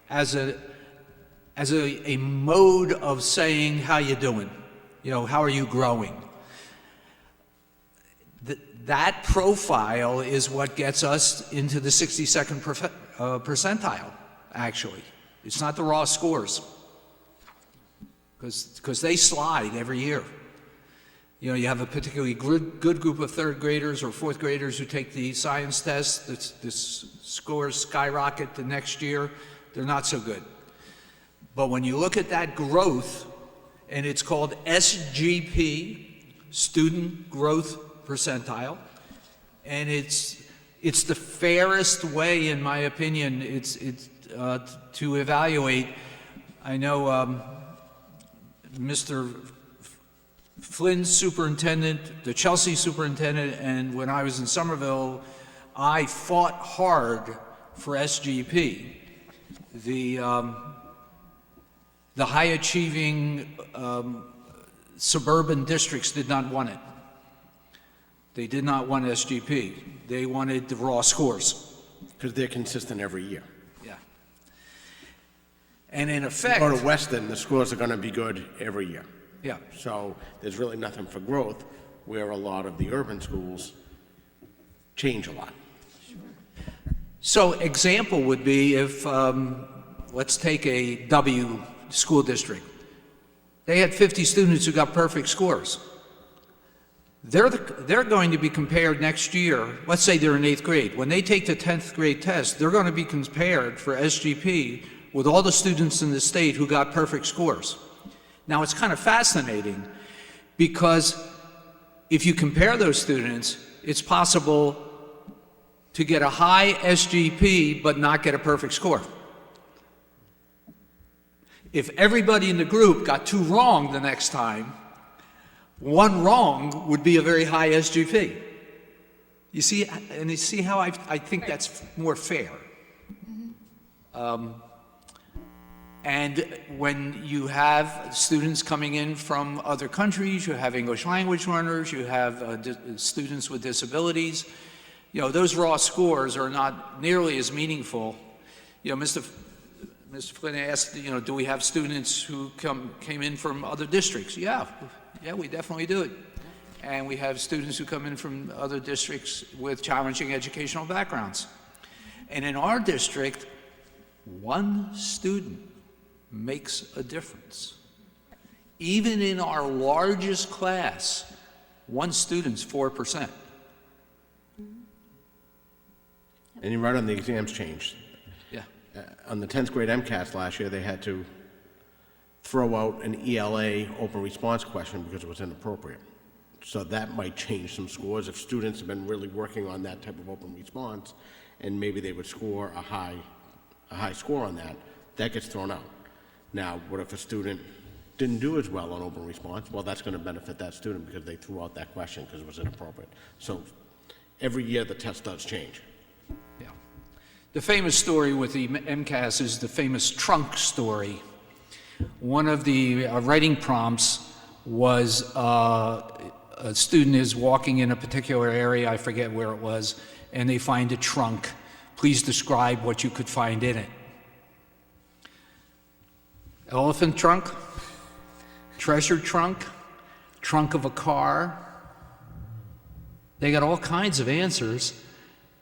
as a mode of saying, how you doing? You know, how are you growing? That profile is what gets us into the 62nd percentile, actually. It's not the raw scores, because they slide every year. You know, you have a particularly good group of third graders or fourth graders who take the science test, the scores skyrocket the next year, they're not so good. But when you look at that growth, and it's called SGP, Student Growth Percentile, and it's the fairest way, in my opinion, to evaluate. I know Mr. Flynn's superintendent, the Chelsea superintendent, and when I was in Somerville, I fought hard for SGP. The high-achieving suburban districts did not want it. They did not want SGP. They wanted the raw scores. Because they're consistent every year. Yeah. And in effect... Go to Weston, the scores are going to be good every year. Yeah. So there's really nothing for growth, where a lot of the urban schools change a lot. So example would be if, let's take a W school district. They had 50 students who got perfect scores. they're going to be compared next year. Let's say they're in 8th grade. When they take the 10th grade test, they're going to be compared for SGP with all the students in the state who got perfect scores. Now, it's kind of fascinating because if you compare those students, it's possible to get a high SGP but not get a perfect score. If everybody in the group got 2 wrong the next time, 1 wrong would be a very high SGP. You see, and you see how I think that's more fair. And when you have students coming in from other countries, you have English language learners, you have students with disabilities, you know, those raw scores are not nearly as meaningful. You know, Mr. Flynn asked, you know, do we have students who came in from other districts? Yeah, we definitely do it. And we have students who come in from other districts with challenging educational backgrounds. And in our district, 1 student makes a difference. Even in our largest class, 1 student's 4%. And you're right on the exams changed. Yeah. On the 10th grade MCAS last year, they had to throw out an ELA open response question because it was inappropriate. So that might change some scores if students have been really working on that type of open response, and maybe they would score a high score on that. That gets thrown out. Now, what if a student didn't do as well on open response? Well, that's going to benefit that student because they threw out that question because it was inappropriate. So every year the test does change. Yeah. The famous story with the MCAS is the famous trunk story. One of the writing prompts was a student is walking in a particular area, I forget where it was, and they find a trunk. Please describe what you could find in it. Elephant trunk, treasure trunk, trunk of a car. They got all kinds of answers.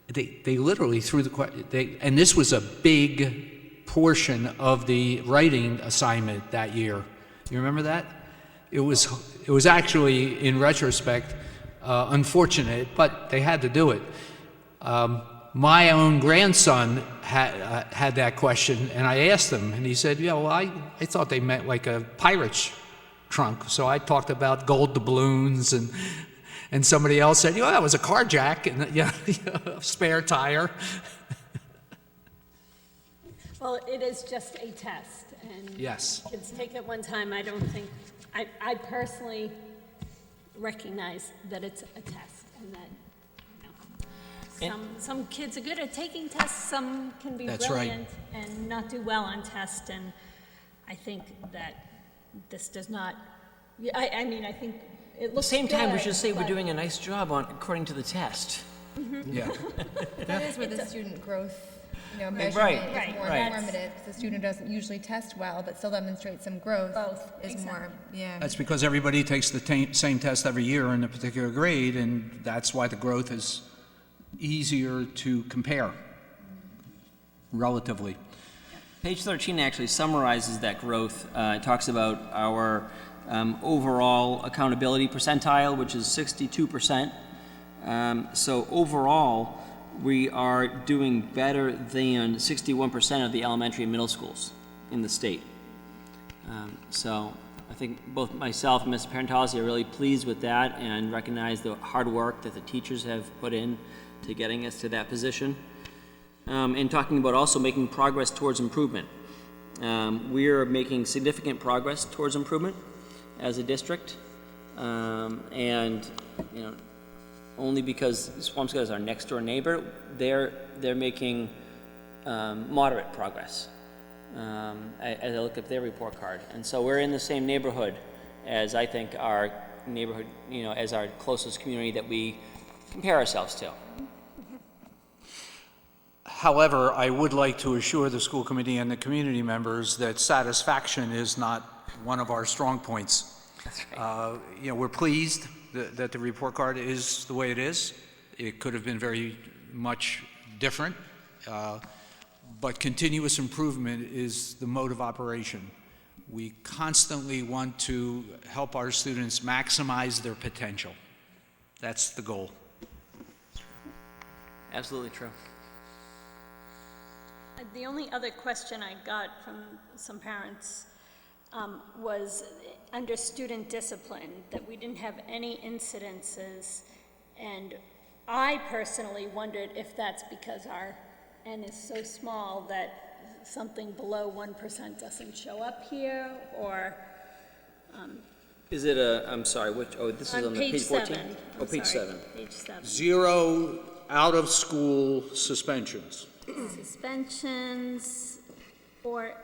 They literally threw the question, and this was a big portion of the writing assignment that year. You remember that? It was actually, in retrospect, unfortunate, but they had to do it. My own grandson had that question, and I asked him, and he said, yeah, well, I thought they meant like a pirate's trunk. So I talked about gold doubloons, and somebody else said, that was a car jack, and a spare tire. Well, it is just a test, and Yes. kids take it one time. I don't think, I personally recognize that it's a test, and that, some kids are good at taking tests, some can be That's right. brilliant and not do well on tests, and I think that this does not, I mean, I think it At the looks same time, we good, should say we're but- doing a nice job according to the test. Yeah. That is where the student growth, measurement Right, is more right. informative, because the student doesn't usually test well, but still demonstrates some growth. Both, Is more, yeah. That's because everybody takes the same test every year in a particular grade, and that's why the growth is easier to compare, relatively. Page 13 actually summarizes that growth. It talks about our overall accountability percentile, which is 62%. So overall, we are doing better than 61% of the elementary and middle schools in the state. So I think both myself and Mr. Parentozzi are really pleased with that and recognize the hard work that the teachers have put in to getting us to that position. And talking about also making progress towards improvement. We are making significant progress towards improvement as a district, and only because Swampscott is our next door neighbor, they're making moderate progress as I look at their report card. And so we're in the same neighborhood as I think our neighborhood, as our closest community that we compare ourselves to. However, I would like to assure the school committee and the community members that satisfaction is not one of our strong points. That's right. We're pleased that the report card is the way it is. It could have been very much different, but continuous improvement is the mode of operation. We constantly want to help our students maximize their potential. That's the goal. Absolutely true. The only other question I got from some parents was under student discipline, that we didn't have any incidences. And I personally wondered if that's because our N is so small that something below 1% doesn't show up here, or Is it I'm sorry, this is on on the page page 14? 7. Oh, I'm page sorry, 7. Page 7. 0 out-of-school suspensions. Suspensions or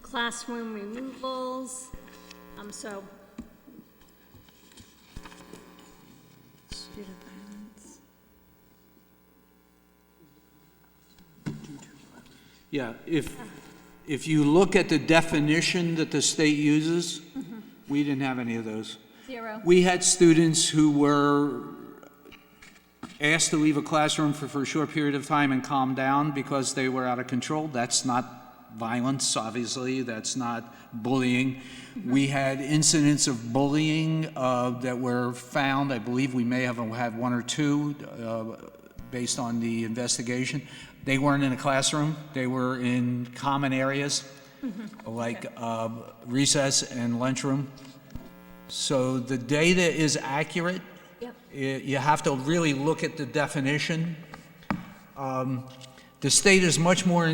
classroom removals, so. Student violence. Yeah, if you look at the definition that the state uses, we didn't have any of those. 0. We had students who were asked to leave a classroom for a short period of time and calm down because they were out of control. That's not violence, obviously. That's not bullying. We had incidents of bullying that were found. I believe we may have had 1 or 2 based on the investigation. They weren't in a classroom. They were in common areas like recess and lunchroom. So the data is accurate. Yep. You have to really look at the definition. The state is much more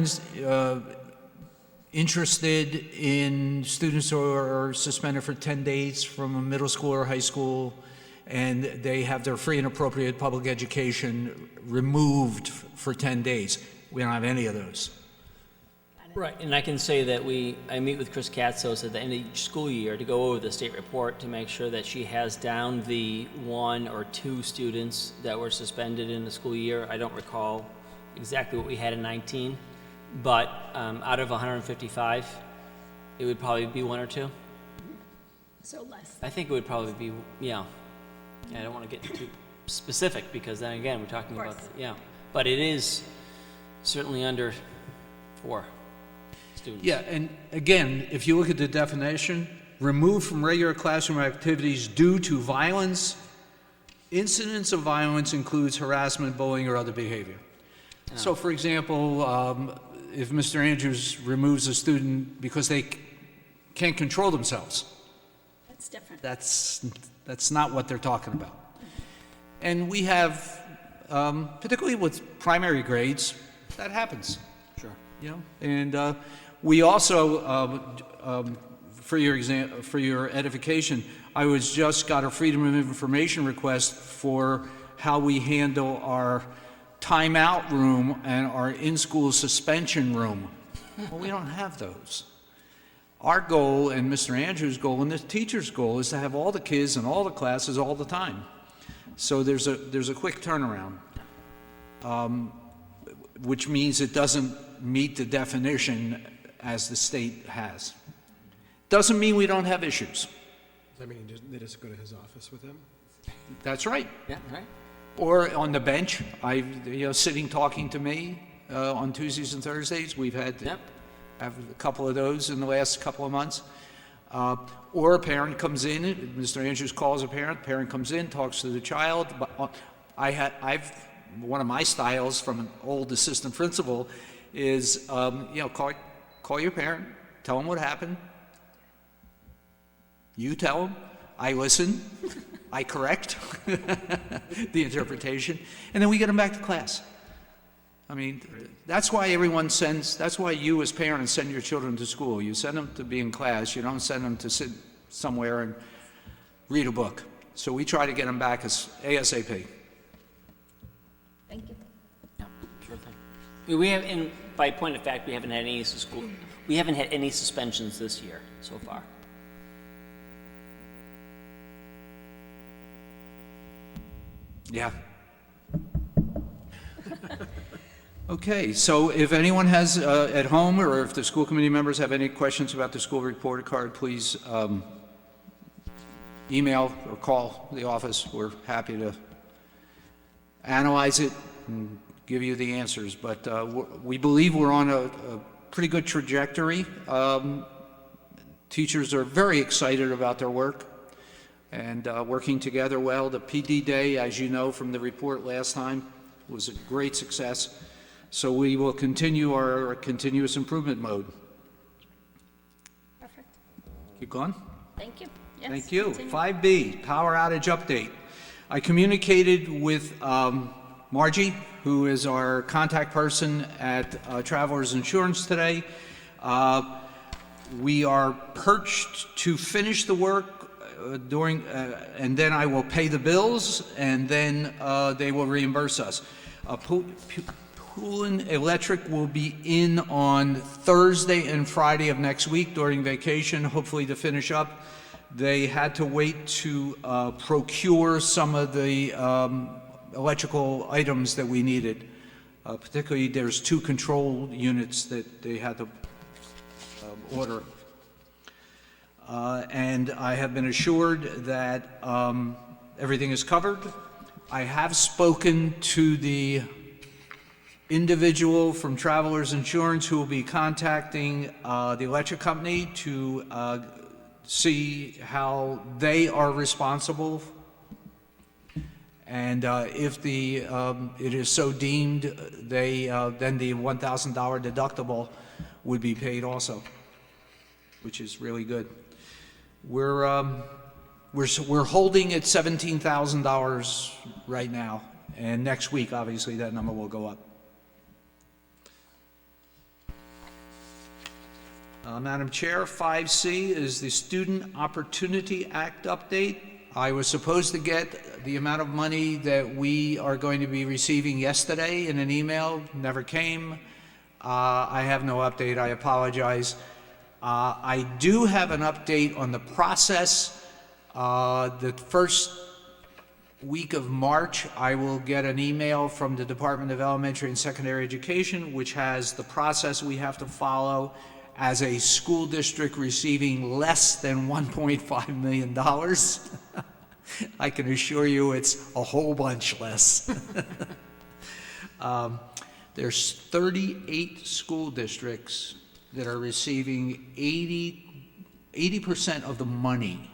interested in students who are suspended for 10 days from a middle school or high school, and they have their free and appropriate public education removed for 10 days. We don't have any of those. Right, and I can say that I meet with Chris Katzos at the end of each school year to go over the state report to make sure that she has down the 1 or 2 students that were suspended in the school year. I don't recall exactly what we had in 19, but out of 155, it would probably be 1 or 2. So less. I think it would probably be, yeah. I don't want to get too specific because then again, we're talking about, but it is certainly under 4 students. Yeah, and again, if you look at the definition, removed from regular classroom activities due to violence, incidents of violence includes harassment, bullying, or other behavior. So, for example, if Mr. Andrews removes a student because they can't control themselves, That's different. that's not what they're talking about. And we have, particularly with primary grades, that happens. Sure. You know, and we also, for your edification, I just got a Freedom of Information request for how we handle our timeout room and our in-school suspension room. Well, we don't have those. Our goal, and Mr. Andrews' goal, and the teacher's goal, is to have all the kids in all the classes all the time. So there's a quick turnaround, which means it doesn't meet the definition as the state has. Doesn't mean we don't have issues. Does that mean they just go to his office with him? That's right. Yeah, right. Or on the bench, sitting talking to me on Tuesdays and Thursdays. We've had have a couple of those in the last couple of months. Or a parent comes in, Mr. Andrews calls a parent comes in, talks to the child. But I've one of my styles from an old assistant principal is, call your parent, tell them what happened. You tell them, I listen, I correct the interpretation, and then we get them back to class. I mean, that's why that's why you as parents send your children to school. You send them to be in class, you don't send them to sit somewhere and read a book. So we try to get them back as ASAP. Thank you. Yeah, sure thing. We have, and by point of fact, we haven't had any suspensions this year so far. Yeah. Okay, so if anyone has at home, or if the school committee members have any questions about the school report card, please email or call the office. We're happy to analyze it and give you the answers. But we believe we're on a pretty good trajectory. Teachers are very excited about their work. and working together well. The PD Day, as you know from the report last time, was a great success. So we will continue our continuous improvement mode. Perfect. Keep going. Thank you. Yes, Thank you. continue. 5B, power outage update. I communicated with Margie, who is our contact person at Travelers Insurance today. We are perched to finish the work and then I will pay the bills, and then they will reimburse us. Poolin Electric will be in on Thursday and Friday of next week during vacation, hopefully to finish up. They had to wait to procure some of the electrical items that we needed. Particularly, there's 2 control units that they had to order. And I have been assured that everything is covered. I have spoken to the individual from Travelers Insurance who will be contacting the electric company to see how they are responsible. And if it is so deemed, then the $1,000 deductible would be paid also, which is really good. We're holding at $17,000 right now, and next week, obviously, that number will go up. Madam Chair, 5C is the Student Opportunity Act update. I was supposed to get the amount of money that we are going to be receiving yesterday in an email, never came. I have no update, I apologize. I do have an update on the process. The first week of March, I will get an email from the Department of Elementary and Secondary Education, which has the process we have to follow as a school district receiving less than $1.5 million. I can assure you it's a whole bunch less. There's 38 school districts that are receiving 80% of the money.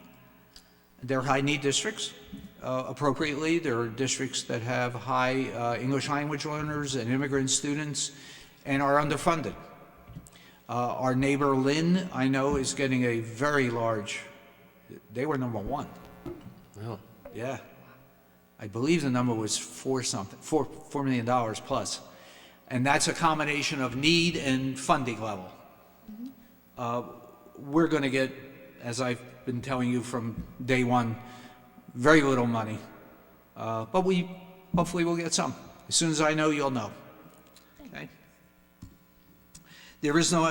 They're high-need districts, appropriately. There are districts that have high English language learners and immigrant students and are underfunded. Our neighbor Lynn, I know, is getting a very large, they were number 1. Well, Yeah. I believe the number was $4 million plus. And that's a combination of need and funding level. We're going to get, as I've been telling you from day one, very little money. But we hopefully will get some. As soon as I know, you'll know. Okay? There is no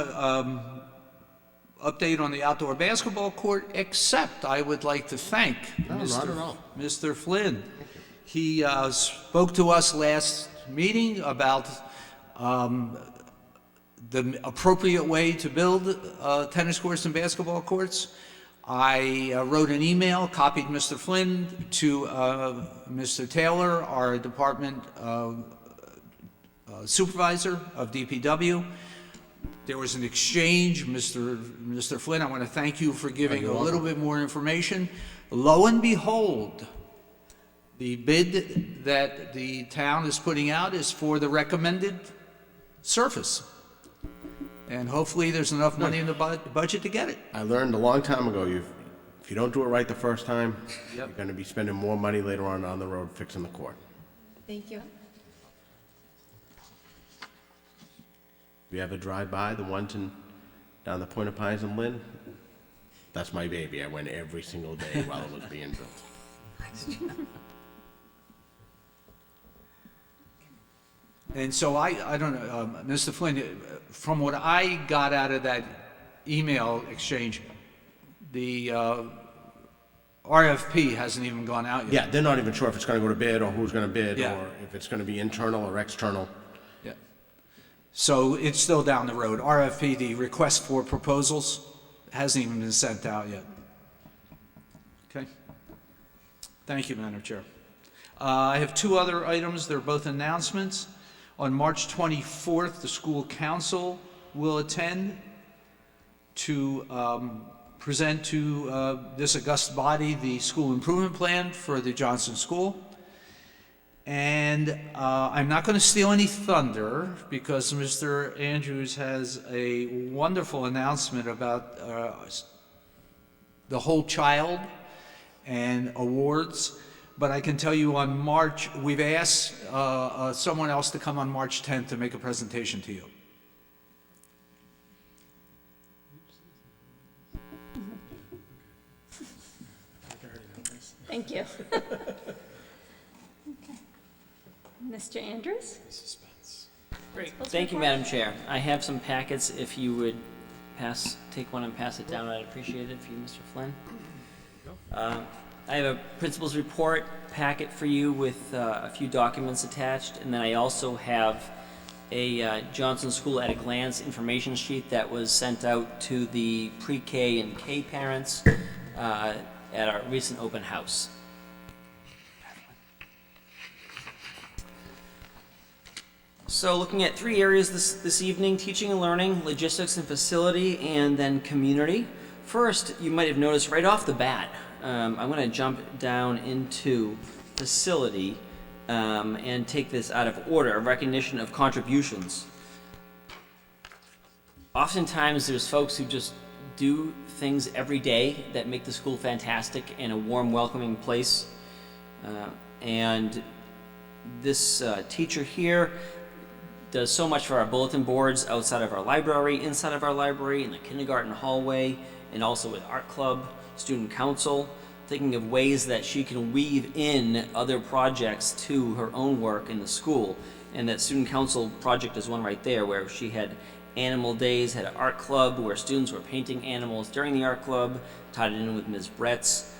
update on the outdoor basketball court, except I would like to thank not at all. Mr. Flynn. He spoke to us last meeting about the appropriate way to build tennis courts and basketball courts. I wrote an email, copied Mr. Flynn to Mr. Taylor, our department supervisor of DPW. There was an exchange. Mr. Flynn, I want to thank you for giving a little bit more information. Lo and behold, the bid that the town is putting out is for the recommended surface. And hopefully there's enough money in the budget to get it. I learned a long time ago, if you don't do it right the first time, Yep. you're going to be spending more money later on down the road fixing the court. Thank you. If you ever drive by the ones down the Point of Pines and Lynn, that's my baby. I went every single day while it was being built. And so I don't know, Mr. Flynn, from what I got out of that email exchange, the RFP hasn't even gone out yet. Yeah, they're not even sure if it's going to go to bid or who's going to bid Yeah. or if it's going to be internal or external. Yeah. So it's still down the road. RFP, the request for proposals, hasn't even been sent out yet. Okay. Thank you, Madam Chair. I have 2 other items. They're both announcements. On March 24th, the school council will attend to present to this august body the school improvement plan for the Johnson School. And I'm not going to steal any thunder because Mr. Andrews has a wonderful announcement about the whole child and awards. But I can tell you on March, we've asked someone else to come on March 10th to make a presentation to you. Thank you. Okay. Mr. Andrews? Suspense. Great. Principal's Thank you, report. Madam Chair. I have some packets. If you would take one and pass it down, I'd appreciate it for you, Mr. Flynn. I have a principal's report packet for you with a few documents attached, and then I also have a Johnson School at a Glance information sheet that was sent out to the pre-K and K parents at our recent open house. So looking at three areas this evening: teaching and learning, logistics and facility, and then community. First, you might have noticed right off the bat, I'm going to jump down into facility and take this out of order, recognition of contributions. Oftentimes there's folks who just do things every day that make the school fantastic and a warm, welcoming place. And this teacher here does so much for our bulletin boards outside of our library, inside of our library, in the kindergarten hallway, and also with art club, student council, thinking of ways that she can weave in other projects to her own work in the school. And that student council project is one right there, where she had animal days, had an art club where students were painting animals during the art club, tied it in with Ms. Brett's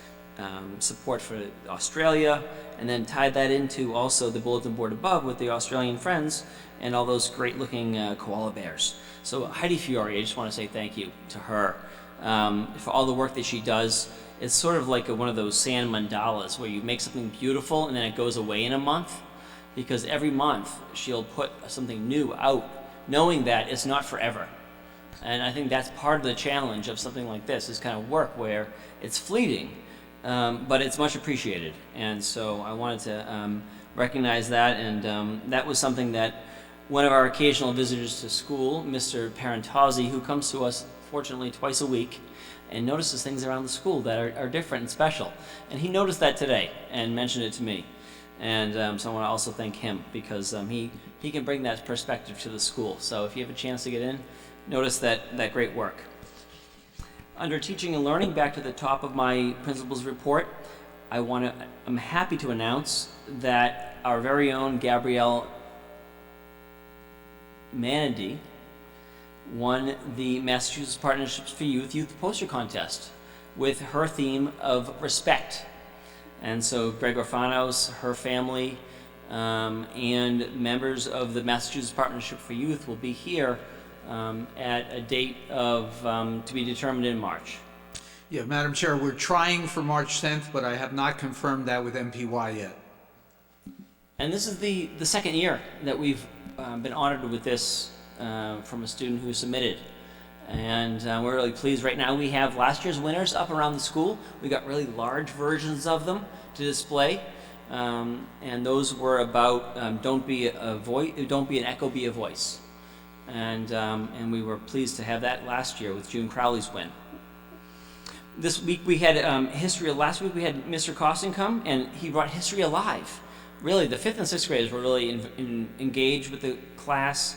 support for Australia, and then tied that into also the bulletin board above with the Australian friends and all those great looking koala bears. So Heidi Fiore, I just want to say thank you to her for all the work that she does. It's sort of like one of those sand mandalas where you make something beautiful and then it goes away in a month, because every month she'll put something new out, knowing that it's not forever. And I think that's part of the challenge of something like this kind of work where it's fleeting, but it's much appreciated. And so I wanted to recognize that, and that was something that one of our occasional visitors to school, Mr. Parentozzi, who comes to us fortunately twice a week and notices things around the school that are different and special. And he noticed that today and mentioned it to me. And so I want to also thank him, because he can bring that perspective to the school. So if you have a chance to get in, notice that great work. Under teaching and learning, back to the top of my principal's report, I'm happy to announce that our very own Gabrielle Manady won the Massachusetts Partnerships for Youth Poster Contest with her theme of respect. And so Greg Orfanos, her family, and members of the Massachusetts Partnership for Youth will be here at a date of to be determined in March. Yeah, Madam Chair, we're trying for March 10th, but I have not confirmed that with MPY yet. And this is the second year that we've been honored with this from a student who submitted. And we're really pleased. Right now we have last year's winners up around the school. We got really large versions of them to display. And those were about don't be an echo, be a voice. And we were pleased to have that last year with June Crowley's win. This week we had history. Last week we had Mr. Costin come, and he brought history alive. Really, the 5th and 6th graders were really engaged with the class,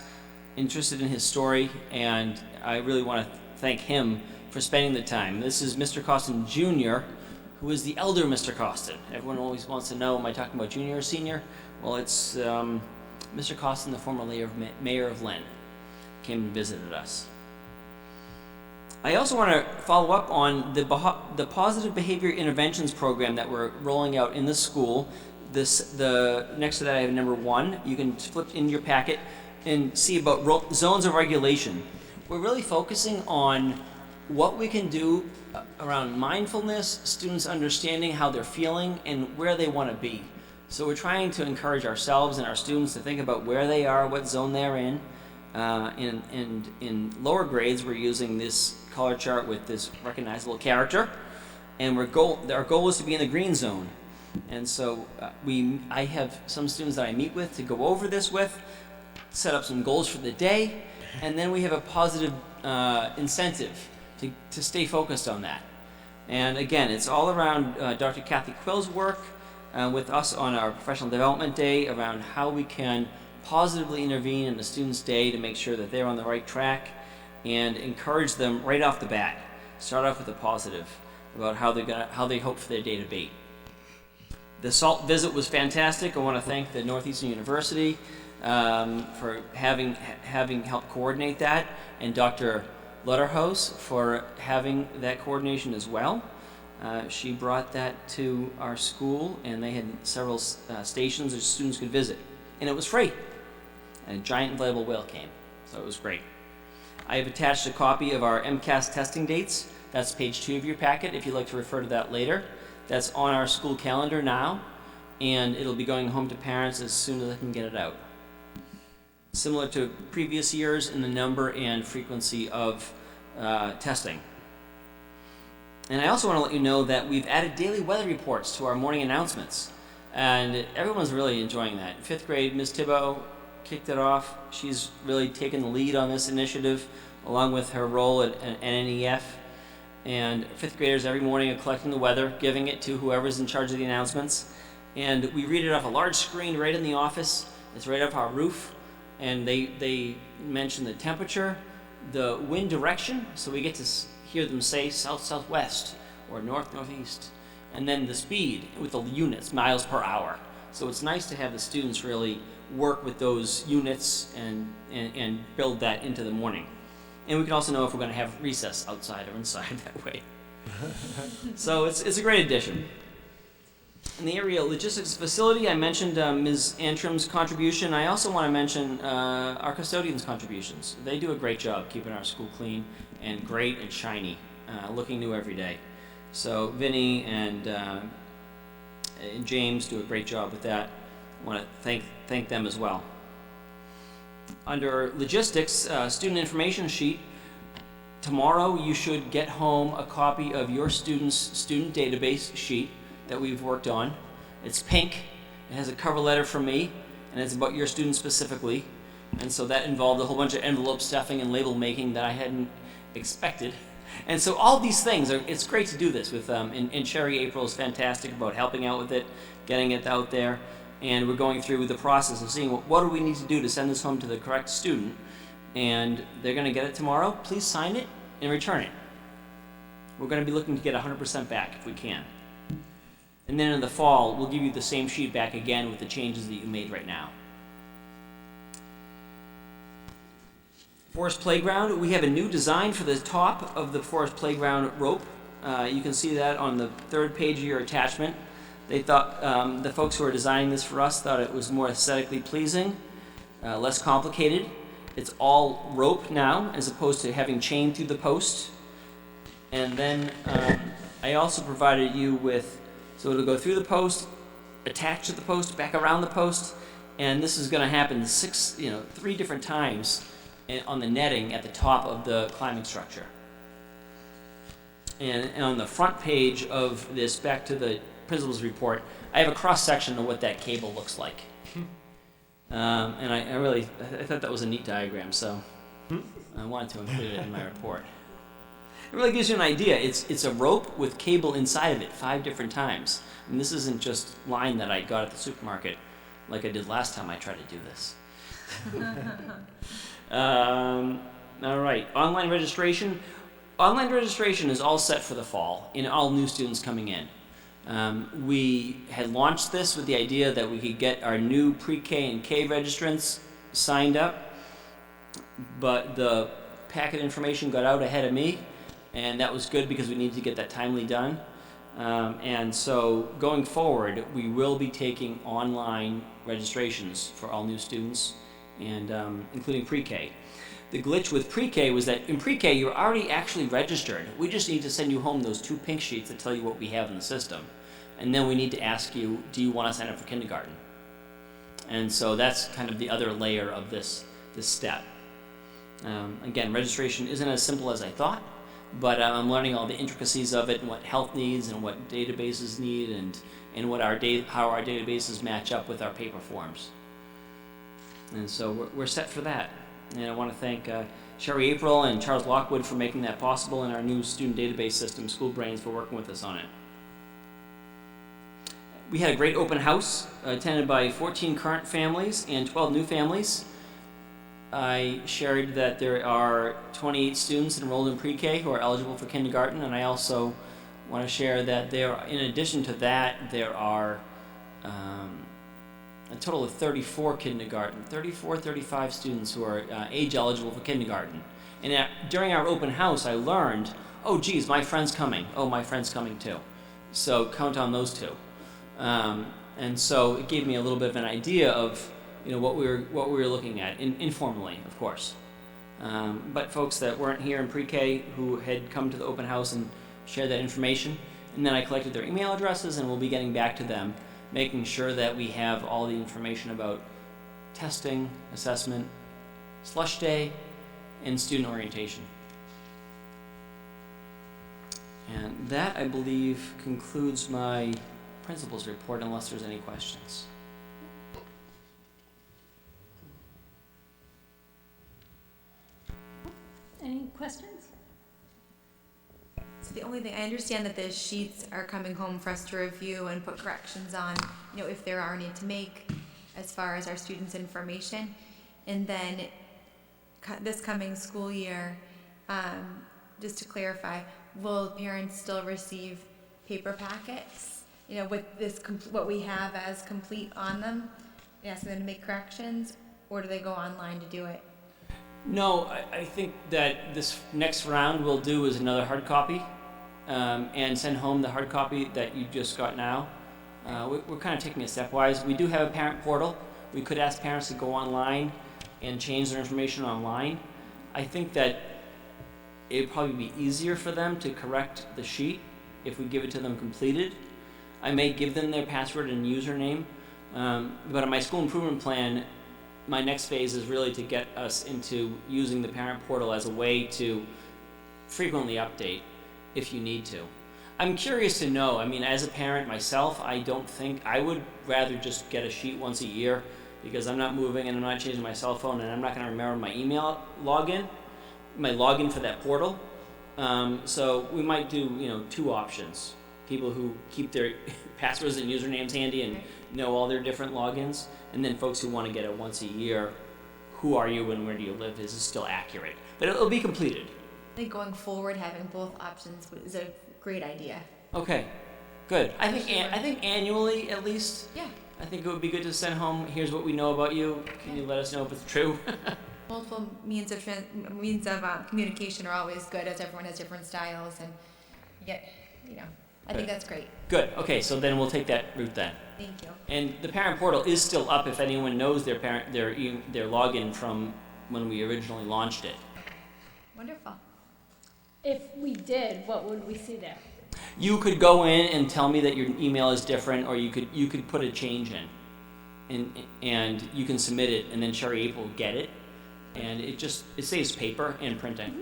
interested in his story, and I really want to thank him for spending the time. This is Mr. Costin Jr., who is the elder Mr. Costin. Everyone always wants to know, am I talking about junior or senior? Well, it's Mr. Costin, the former mayor of Lynn, came and visited us. I also want to follow up on the positive behavior interventions program that we're rolling out in the school. The next to that, I have number 1. You can flip in your packet and see about zones of regulation. We're really focusing on what we can do around mindfulness, students understanding how they're feeling and where they want to be. So we're trying to encourage ourselves and our students to think about where they are, what zone they're in, In lower grades, we're using this color chart with this recognizable character, and our goal is to be in the green zone. And so I have some students that I meet with to go over this with, set up some goals for the day, and then we have a positive incentive to stay focused on that. And again, it's all around Dr. Kathy Quill's work with us on our professional development day around how we can positively intervene in the student's day to make sure that they're on the right track and encourage them right off the bat. Start off with a positive about how they hope for their day to be. The SALT visit was fantastic. I want to thank the Northeastern University for having helped coordinate that, and Dr. Lutterhouse for having that coordination as well. She brought that to our school, and they had several stations that students could visit, and it was free. And a giant inflatable whale came, so it was great. I have attached a copy of our MCAS testing dates. That's page 2 of your packet if you'd like to refer to that later. That's on our school calendar now, and it'll be going home to parents as soon as I can get it out. Similar to previous years in the number and frequency of testing. And I also want to let you know that we've added daily weather reports to our morning announcements, and everyone's really enjoying that. 5th grade, Ms. Thibault kicked it off. She's really taken the lead on this initiative, along with her role at NNEF. And 5th graders every morning are collecting the weather, giving it to whoever's in charge of the announcements. And we read it off a large screen right in the office. It's right off our roof. And they mention the temperature, the wind direction, so we get to hear them say south-southwest or north-northeast. And then the speed with the units, miles per hour. So it's nice to have the students really work with those units and build that into the morning. And we can also know if we're going to have recess outside or inside that way. So it's a great addition. In the area logistics facility, I mentioned Ms. Antrim's contribution. I also want to mention our custodians' contributions. They do a great job keeping our school clean and great and shiny, looking new every day. So Vinny and James do a great job with that. I want to thank them as well. Under logistics, student information sheet, tomorrow you should get home a copy of your student's student database sheet that we've worked on. It's pink, it has a cover letter from me, and it's about your student specifically. And so that involved a whole bunch of envelope stuffing and label making that I hadn't expected. And so all these things, it's great to do this with, and Sherry April is fantastic about helping out with it, getting it out there. And we're going through the process of seeing what do we need to do to send this home to the correct student. And they're going to get it tomorrow. Please sign it and return it. We're going to be looking to get 100% back if we can. And then in the fall, we'll give you the same sheet back again with the changes that you made right now. Forest Playground, we have a new design for the top of the Forest Playground rope. You can see that on the 3rd page of your attachment. They thought, the folks who are designing this for us thought it was more aesthetically pleasing, less complicated. It's all rope now, as opposed to having chain through the post. And then I also provided you with, so it'll go through the post, attach to the post, back around the post, and this is going to happen 3 different times on the netting at the top of the climbing structure. And on the front page of this, back to the principal's report, I have a cross-section of what that cable looks like. And I thought that was a neat diagram, so I wanted to include it in my report. It really gives you an idea. It's a rope with cable inside of it 5 different times. And this isn't just line that I got at the supermarket like I did last time I tried to do this. All right, online registration. Online registration is all set for the fall in all new students coming in. We had launched this with the idea that we could get our new pre-K and K registrants signed up, but the packet information got out ahead of me, and that was good because we needed to get that timely done. And so going forward, we will be taking online registrations for all new students, and including pre-K. The glitch with pre-K was that in pre-K you're already actually registered. We just need to send you home those 2 pink sheets that tell you what we have in the system. And then we need to ask you, do you want to sign up for kindergarten? And so that's kind of the other layer of this step. Again, registration isn't as simple as I thought, but I'm learning all the intricacies of it and what health needs and what databases need and what how our databases match up with our paper forms. And so we're set for that. And I want to thank Sherry April and Charles Lockwood for making that possible, and our new student database system, SchoolBrains, for working with us on it. We had a great open house attended by 14 current families and 12 new families. I shared that there are 28 students enrolled in pre-K who are eligible for kindergarten, and I also want to share that in addition to that, there are a total of 34 35 students who are age eligible for kindergarten. And during our open house, I learned, oh geez, my friend's coming. Oh, my friend's coming too. So count on those two. And so it gave me a little bit of an idea of what we were looking at, informally, of course. But folks that weren't here in pre-K who had come to the open house and shared that information, and then I collected their email addresses, and we'll be getting back to them, making sure that we have all the information about testing, assessment, slush day, and student orientation. And that, I believe, concludes my principal's report, unless there's any questions. Any questions? So the only thing, I understand that the sheets are coming home for us to review and put corrections on, if there are any to make as far as our students' information. And then this coming school year, just to clarify, will parents still receive paper packets, with this, what we have as complete on them, asking them to make corrections, or do they go online to do it? No, I think that this next round we'll do is another hard copy, and send home the hard copy that you just got now. We're kind of taking it stepwise. We do have a parent portal. We could ask parents to go online and change their information online. I think that it'd probably be easier for them to correct the sheet if we give it to them completed. I may give them their password and username, but on my school improvement plan, my next phase is really to get us into using the parent portal as a way to frequently update if you need to. I'm curious to know, as a parent myself, I would rather just get a sheet once a year, because I'm not moving and I'm not changing my cell phone, and I'm not going to remember my email my login for that portal. So we might do, two options. People who keep their passwords and usernames handy and know all their different logins, and then folks who want to get it once a year. Who are you and where do you live? Is still accurate, but it'll be completed. I think going forward, having both options is a great idea. Okay, good. I think annually at least. Yeah. I think it would be good to send home. Here's what we know about you. Can you let us know if it's true? Multiple means of communication are always good, as everyone has different styles, and I think that's great. Good. Okay, so then we'll take that route then. Thank you. And the parent portal is still up if anyone knows their login from when we originally launched it. Wonderful. If we did, what would we see there? You could go in and tell me that your email is different, or you could put a change in, and you can submit it, and then Sherry April will get it, and it saves paper and printing,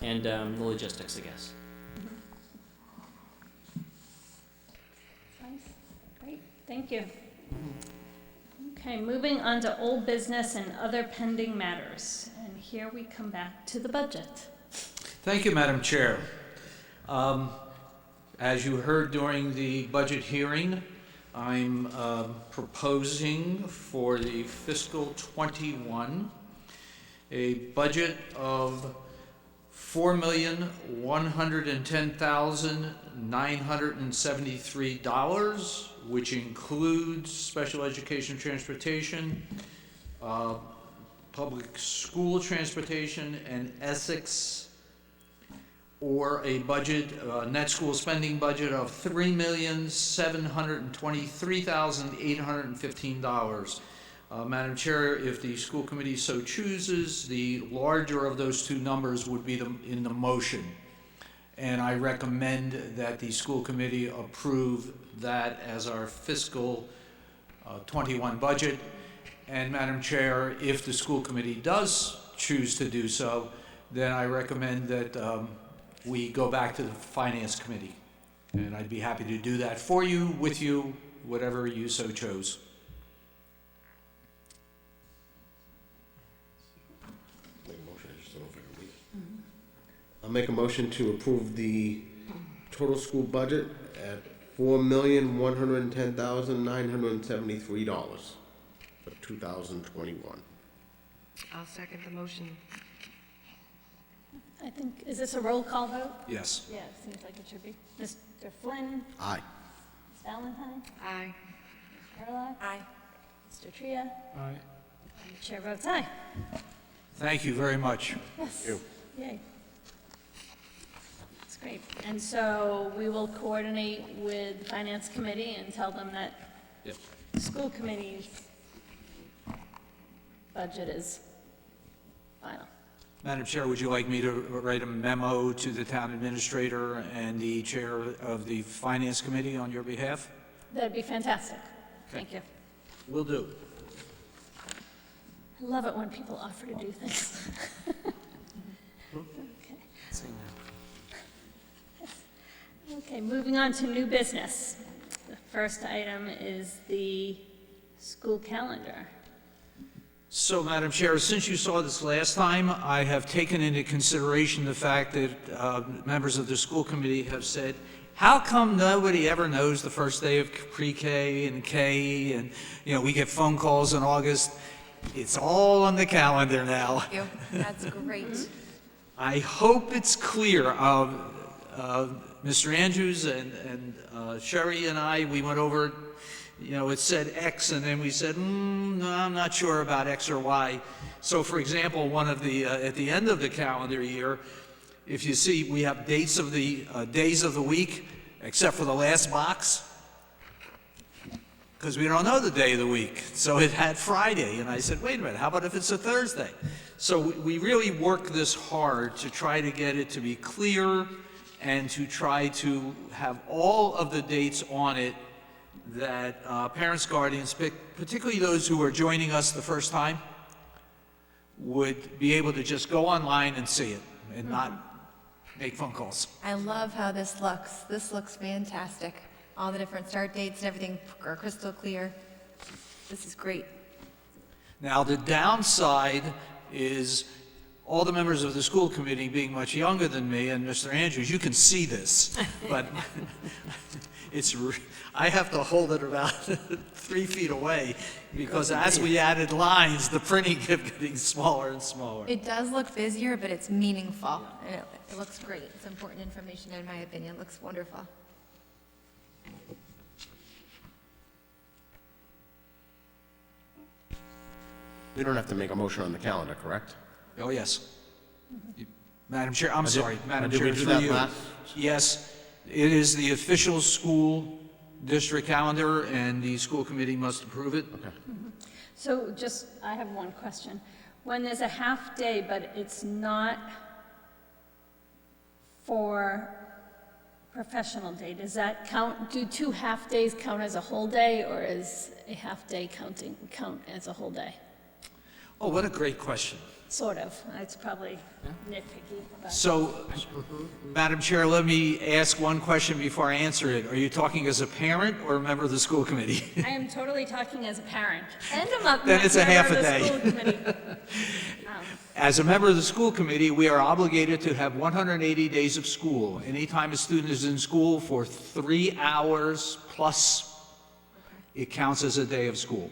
and the logistics, I guess. Nice. Great. Thank you. Okay, moving on to old business and other pending matters. And here we come back to the budget. Thank you, Madam Chair. As you heard during the budget hearing, I'm proposing for the fiscal 21 a budget of $4,110,973, which includes special education transportation, public school transportation, and Essex, or a budget, net school spending budget of $3,723,815. Madam Chair, if the school committee so chooses, the larger of those two numbers would be in the motion. And I recommend that the school committee approve that as our fiscal 21 budget. And Madam Chair, if the school committee does choose to do so, then I recommend that we go back to the Finance Committee. And I'd be happy to do that for you, with you, whatever you so chose. Make a motion, I just don't know if I can read it. I'll make a motion to approve the total school budget at $4,110,973 for 2021. I'll second the motion. I think, is this a roll call vote? Yes. Yeah, it seems like it should be. Mr. Flynn, Aye. Ms. Valentine, Aye. Gerlach, Aye. Mr. Tria, Aye. and the chair votes aye. Thank you very much. Yes. you. Yay. That's great. And so we will coordinate with the Finance Committee and tell them that Yep. the school committee's budget is final. Madam Chair, would you like me to write a memo to the town administrator and the chair of the Finance Committee on your behalf? That'd be fantastic. Thank you. Will do. I love it when people offer to do things. Okay. Okay, moving on to new business. The first item is the school calendar. So, Madam Chair, since you saw this last time, I have taken into consideration the fact that members of the school committee have said, how come nobody ever knows the first day of pre-K and K, and, we get phone calls in August? It's all on the calendar now. Thank you. That's great. I hope it's clear. Mr. Andrews and Sherry and I, we went over, it said X, and then we said, no, I'm not sure about X or Y. So, for example, one of the, at the end of the calendar year, if you see, we have dates of the days of the week, except for the last box, because we don't know the day of the week. So it had Friday, and I said, wait a minute, how about if it's a Thursday? So we really worked this hard to try to get it to be clear and to try to have all of the dates on it that parents, guardians, particularly those who are joining us the first time, would be able to just go online and see it and not make phone calls. I love how this looks. This looks fantastic. All the different start dates and everything are crystal clear. This is great. Now, the downside is all the members of the school committee being much younger than me, and Mr. Andrews, you can see this, but I have to hold it about 3 feet away, because as we added lines, the printing kept getting smaller and smaller. It does look busier, but it's meaningful. And it looks great. It's important information, in my opinion. It looks wonderful. We don't have to make a motion on the calendar, correct? Oh, yes. Madam Chair, I'm sorry, Madam did we Chair, do through that you. last? Yes, it is the official school district calendar, and the school committee must approve it. Okay. So just, I have one question. When there's a half day, but it's not for professional day, does that count, do 2 half days count as a whole day, or is a half day count as a whole day? Oh, what a great question. Sort of. It's probably nitpicky, but. So, Madam Chair, let me ask one question before I answer it. Are you talking as a parent or a member of the school committee? I am totally talking as a parent and Then it's a half a member of day. the school committee. As a member of the school committee, we are obligated to have 180 days of school. Anytime a student is in school for 3 hours plus, it counts as a day of school,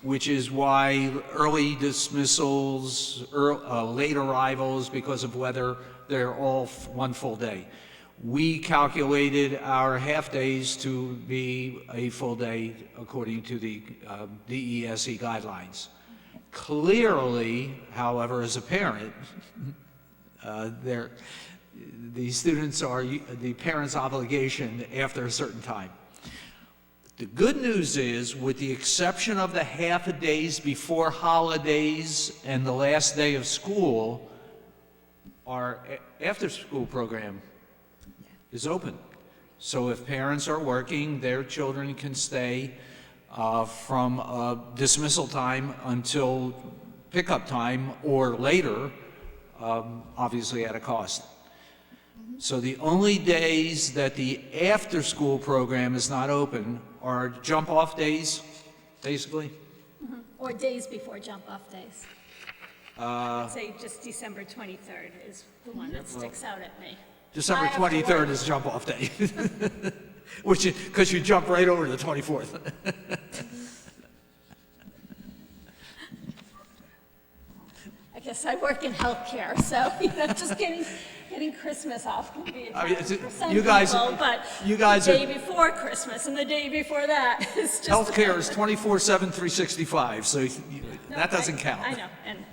which is why early dismissals, late arrivals because of weather, they're all 1 full day. We calculated our half-days to be a full day according to the DESE guidelines. Clearly, however, as a parent, the students are the parent's obligation after a certain time. The good news is, with the exception of the half-a-days before holidays and the last day of school, our after-school program is open. So if parents are working, their children can stay from dismissal time until pickup time or later, obviously at a cost. So the only days that the after-school program is not open are jump-off days, basically. Or days before jump-off days. Say just December 23rd is the one that sticks out at me. December I have to 23rd work. is jump-off day, which is, because you jump right over to the 24th. I guess I work in healthcare, so, just getting Christmas off can be a I mean, challenge for some you guys- people, but you guys the are- day before Christmas and the day before that is just. Healthcare is 24/7, 365, so No, that doesn't count. I know, and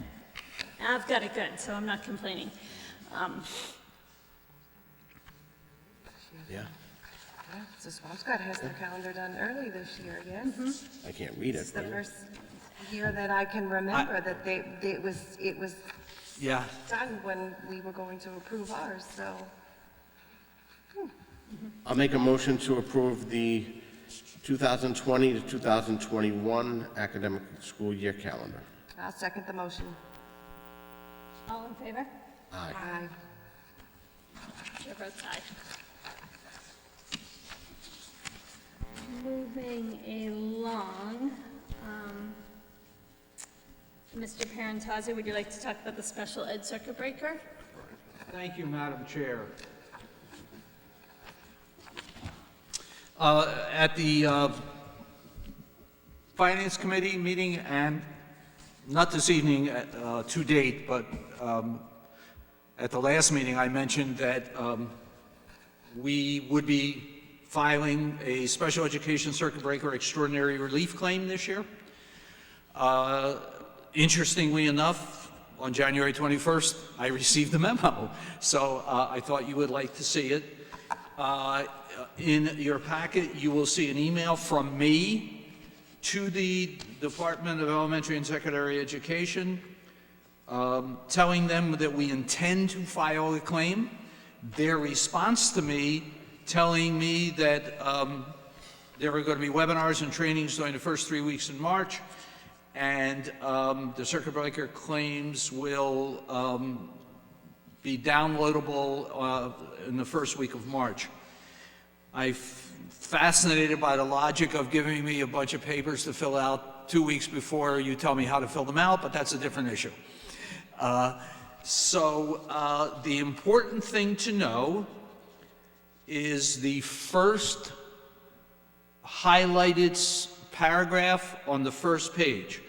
I've got it good, so I'm not complaining. Yeah, So Swampscott has their calendar done early this year, yes? I can't read it. It's the but- first year that I can remember that it was Yeah, done when we were going to approve ours, so. I'll make a motion to approve the 2020 to 2021 academic school year calendar. I'll second the motion. All in favor? Aye. Aye. Chair votes aye. Moving along, Mr. Parentazzi, would you like to talk about the special ed circuit breaker? thank you, Madam Chair. At the Finance Committee meeting, and not this evening to date, but at the last meeting, I mentioned that we would be filing a special education circuit breaker extraordinary relief claim this year. Interestingly enough, on January 21st, I received the memo, so I thought you would like to see it. In your packet, you will see an email from me to the Department of Elementary and Secondary Education, telling them that we intend to file a claim. Their response to me, telling me that there were going to be webinars and trainings during the first 3 weeks in March, and the circuit breaker claims will be downloadable in the first week of March. I'm fascinated by the logic of giving me a bunch of papers to fill out 2 weeks before you tell me how to fill them out, but that's a different issue. So the important thing to know is the first highlighted paragraph on the first page.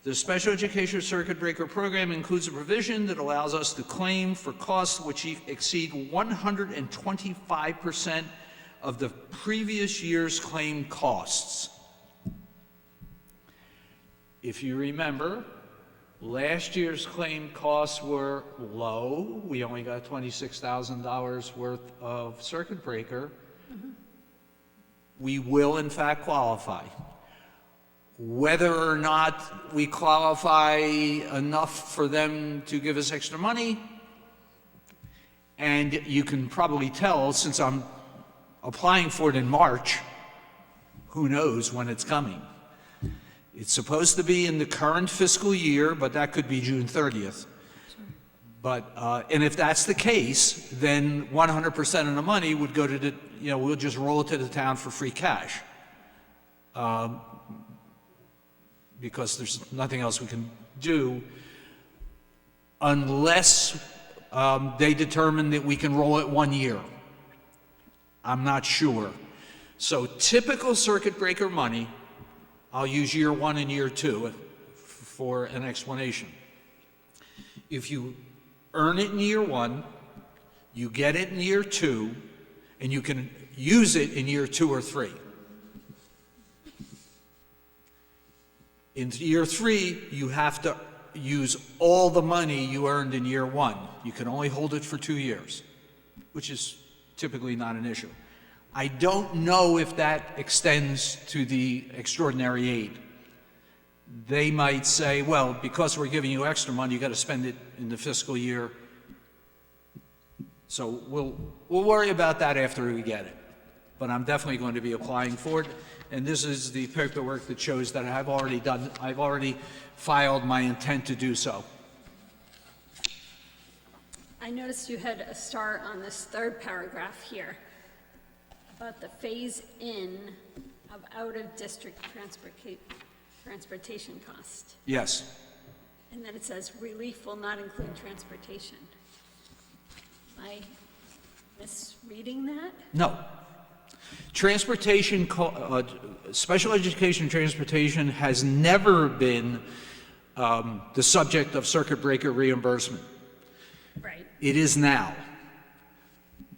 The Special Education Circuit Breaker Program includes a provision that allows us to claim for costs which exceed 125% of the previous year's claimed costs. If you remember, last year's claimed costs were low. We only got $26,000 worth of circuit breaker. We will in fact qualify. Whether or not we qualify enough for them to give us extra money, and you can probably tell since I'm applying for it in March, who knows when it's coming. It's supposed to be in the current fiscal year, but that could be June 30th. But, and if that's the case, then 100% of the money would go to the, we'll just roll it to the town for free cash. Because there's nothing else we can do unless they determine that we can roll it 1 year. I'm not sure. So typical circuit breaker money, I'll use year 1 and year 2 for an explanation. If you earn it in year 1, you get it in year 2, and you can use it in year 2 or 3. In year 3, you have to use all the money you earned in year 1. You can only hold it for 2 years, which is typically not an issue. I don't know if that extends to the extraordinary aid. They might say, well, because we're giving you extra money, you got to spend it in the fiscal year. So we'll worry about that after we get it. But I'm definitely going to be applying for it. and this is the paperwork that shows that I've already filed my intent to do so. I noticed you had a star on this third paragraph here about the phase-in of out-of-district transportation cost. Yes. And then it says relief will not include transportation. Am I misreading that? No. Special education transportation has never been the subject of circuit breaker reimbursement. Right. It is now.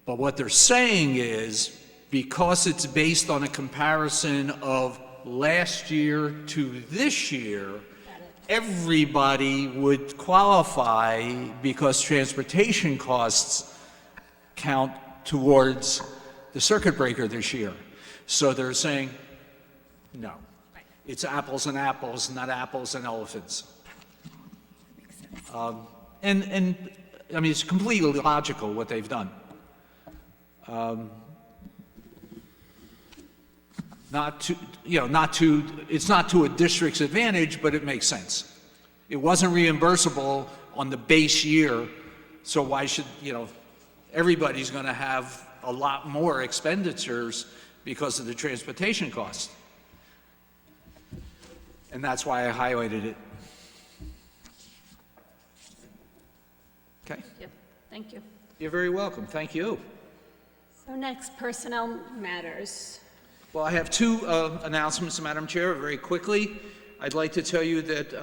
But what they're saying is, because it's based on a comparison of last year to this year, everybody would qualify because transportation costs count towards the circuit breaker this year. So they're saying, no. Right. It's apples and apples, not apples and elephants. Makes sense. And I mean, it's completely logical what they've done. It's not to a district's advantage, but it makes sense. It wasn't reimbursable on the base year, so why should, everybody's going to have a lot more expenditures because of the transportation costs. And that's why I highlighted it. Okay? Yep, thank you. You're very welcome. Thank you. So next, personnel matters. Well, I have two announcements, Madam Chair, very quickly. I'd like to tell you that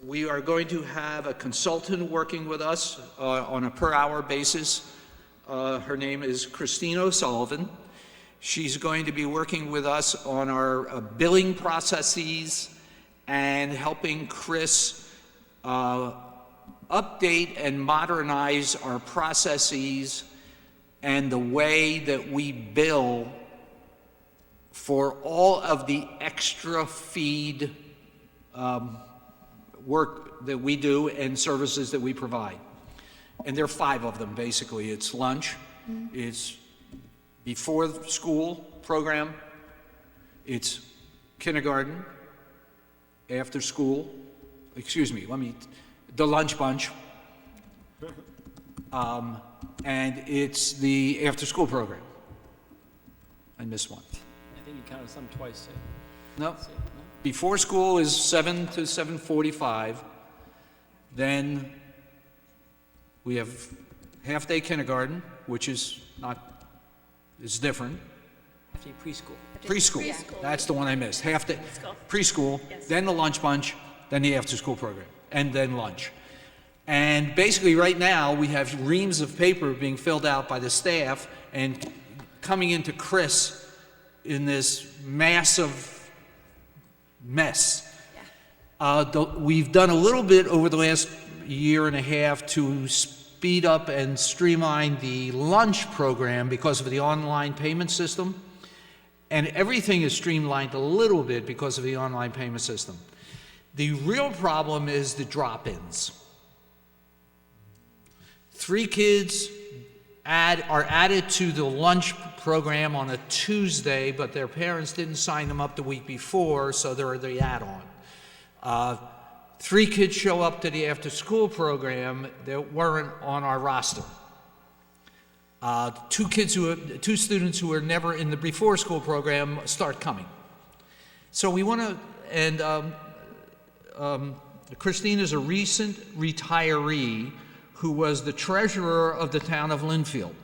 we are going to have a consultant working with us on a per-hour basis. Her name is Christine O'Sullivan. She's going to be working with us on our billing processes and helping Chris update and modernize our processes and the way that we bill for all of the extra feed work that we do and services that we provide. And there are 5 of them, basically. It's lunch, it's before school program, it's kindergarten, after school, the lunch bunch, and it's the after school program. I missed one. I think you counted some twice, too. No. Before school is 7 to 7:45. Then we have half-day kindergarten, which is different. After preschool. Preschool. That's the one I missed. Half-day preschool, Yes. then the lunch bunch, then the after-school program, and then lunch. And basically, right now, we have reams of paper being filled out by the staff and coming into Chris in this massive mess. We've done a little bit over the last year and a half to speed up and streamline the lunch program because of the online payment system. And everything is streamlined a little bit because of the online payment system. The real problem is the drop-ins. 3 kids are added to the lunch program on a Tuesday, but their parents didn't sign them up the week before, so they're the add-on. 3 kids show up to the after-school program that weren't on our roster. 2 students who were never in the before-school program start coming. So we want to, and Christine is a recent retiree who was the treasurer of the town of Linfield.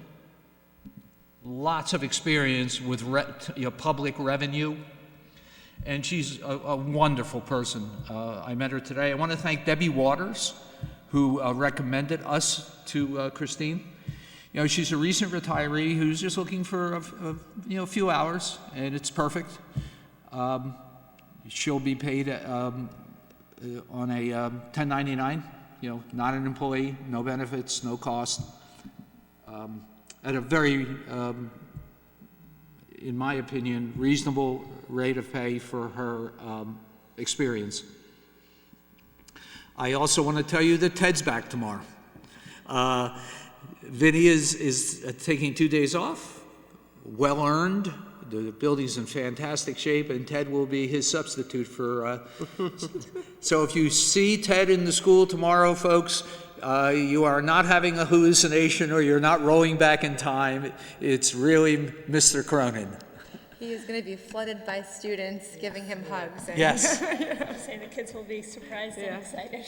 Lots of experience with public revenue, and she's a wonderful person. I met her today. I want to thank Debbie Waters, who recommended us to Christine. She's a recent retiree who's just looking for a few hours, and it's perfect. She'll be paid on a 1099. Not an employee, no benefits, no cost, at a very, in my opinion, reasonable rate of pay for her experience. I also want to tell you that Ted's back tomorrow. Vinny is taking 2 days off, well-earned The building's in fantastic shape, and Ted will be his substitute for, so if you see Ted in the school tomorrow, folks, you are not having a hallucination or you're not rolling back in time. It's really Mr. Cronin. He is going to be flooded by students giving him hugs. And Yes. Say the kids will be surprised and excited.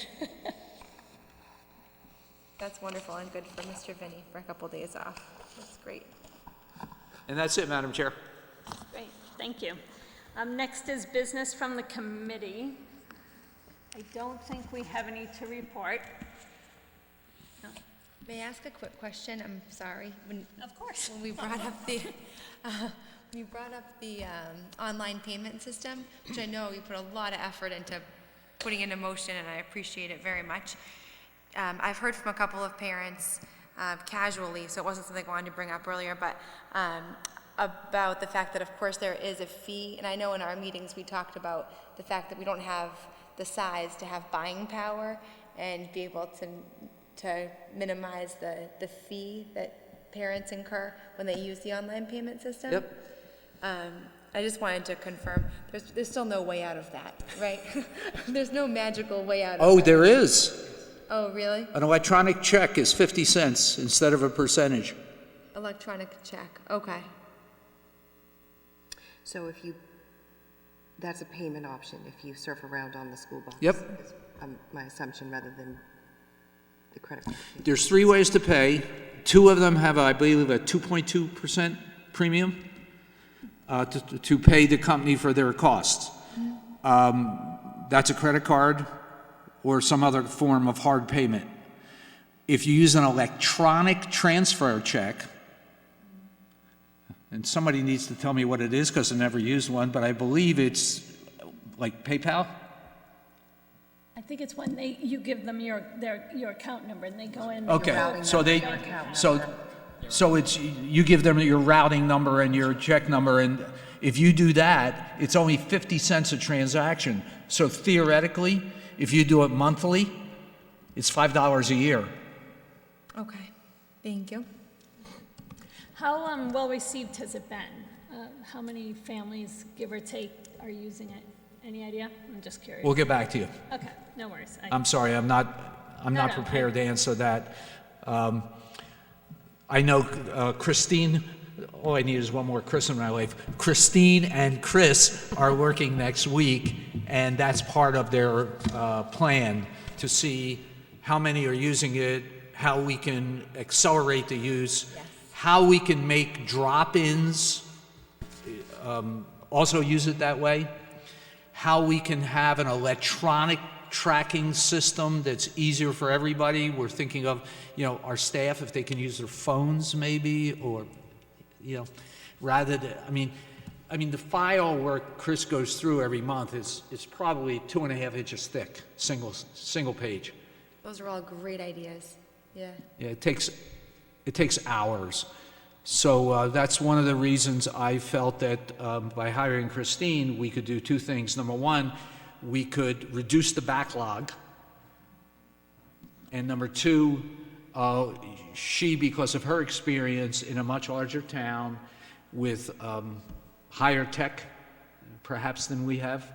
That's wonderful and good for Mr. Vinny for a couple days off. That's great. And that's it, Madam Chair. Great, thank you. Next is business from the committee. I don't think we have any to report. No. May I ask a quick question? I'm sorry. Of course. When we brought up the, online payment system, which I know you put a lot of effort into putting into motion, and I appreciate it very much. I've heard from a couple of parents casually, so it wasn't something I wanted to bring up earlier, but about the fact that, of course, there is a fee, and I know in our meetings we talked about the fact that we don't have the size to have buying power and be able to minimize the fee that parents incur when they use the online payment system. Yep. I just wanted to confirm, there's still no way out of that, right? There's no magical way out of Oh, that. there is. Oh, really? An electronic check is 50 cents instead of a percentage. Electronic check, okay. So that's a payment option if you surf around on the school bus. Yep. Is, my assumption, rather than the credit card fee. There's 3 ways to pay. 2 of them have, I believe, a 2.2% premium to pay the company for their costs. That's a credit card or some other form of hard payment. If you use an electronic transfer check, and somebody needs to tell me what it is because I never used one, but I believe it's like PayPal. I think it's when you give them your account number and they go in. Okay, so it's, you give them your routing number and your check number, and if you do that, it's only 50 cents a transaction. So theoretically, if you do it monthly, it's $5 a year. Okay, thank you. How well received has it been? How many families, give or take, are using it? Any idea? I'm just curious. We'll get back to you. Okay, no worries. I'm sorry, I'm not prepared to answer that. I know Christine, all I need is one more Chris in my life. Christine and Chris are working next week, and that's part of their plan to see how many are using it, how we can accelerate the use, how we can make drop-ins also use it that way, how we can have an electronic tracking system that's easier for everybody. We're thinking of, our staff, if they can use their phones maybe, or, rather than, I mean, the file where Chris goes through every month is probably 2.5 inches thick, single page. Those are all great ideas, yeah. Yeah, it takes hours. So that's one of the reasons I felt that by hiring Christine, we could do 2 things. Number one, we could reduce the backlog. And number 2, she, because of her experience in a much larger town with higher tech, perhaps, than we have,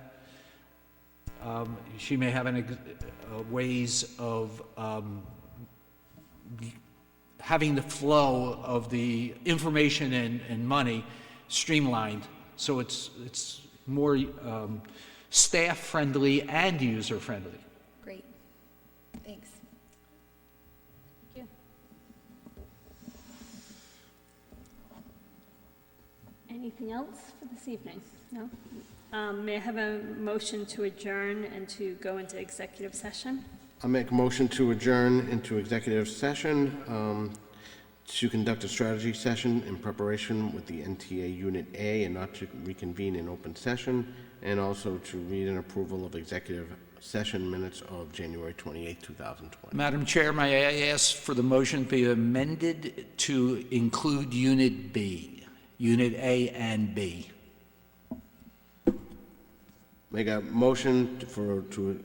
she may have ways of having the flow of the information and money streamlined, so it's more staff-friendly and user-friendly. Great, thanks. Thank you. Anything else for this evening? No? May I have a motion to adjourn and to go into executive session? I'll make a motion to adjourn into executive session to conduct a strategy session in preparation with the NTA Unit A and not to reconvene in open session, and also to read an approval of executive session minutes of January 28, 2020. Madam Chair, may I ask for the motion to be amended to include Unit B, Unit A and B? Make a motion to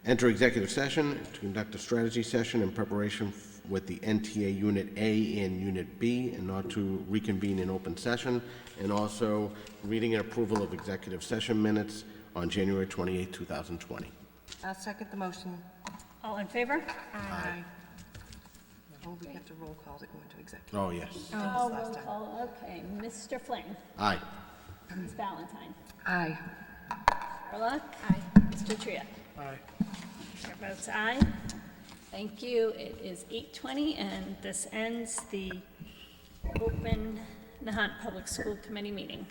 enter executive session to conduct a strategy session in preparation with the NTA Unit A and Unit B, and not to reconvene in open session, and also reading and approval of executive session minutes on January 28, 2020. I'll second the motion. All in favor? Aye. Oh, we have to roll call to go into executive. Oh, yes. Oh, roll call, okay. Mr. Flynn? Aye. Ms. Valentine? Aye. Carla? Aye. Mr. Tria? Aye. Chair votes aye. Thank you. It is 8:20, and this ends the open Nahant Public School Committee meeting.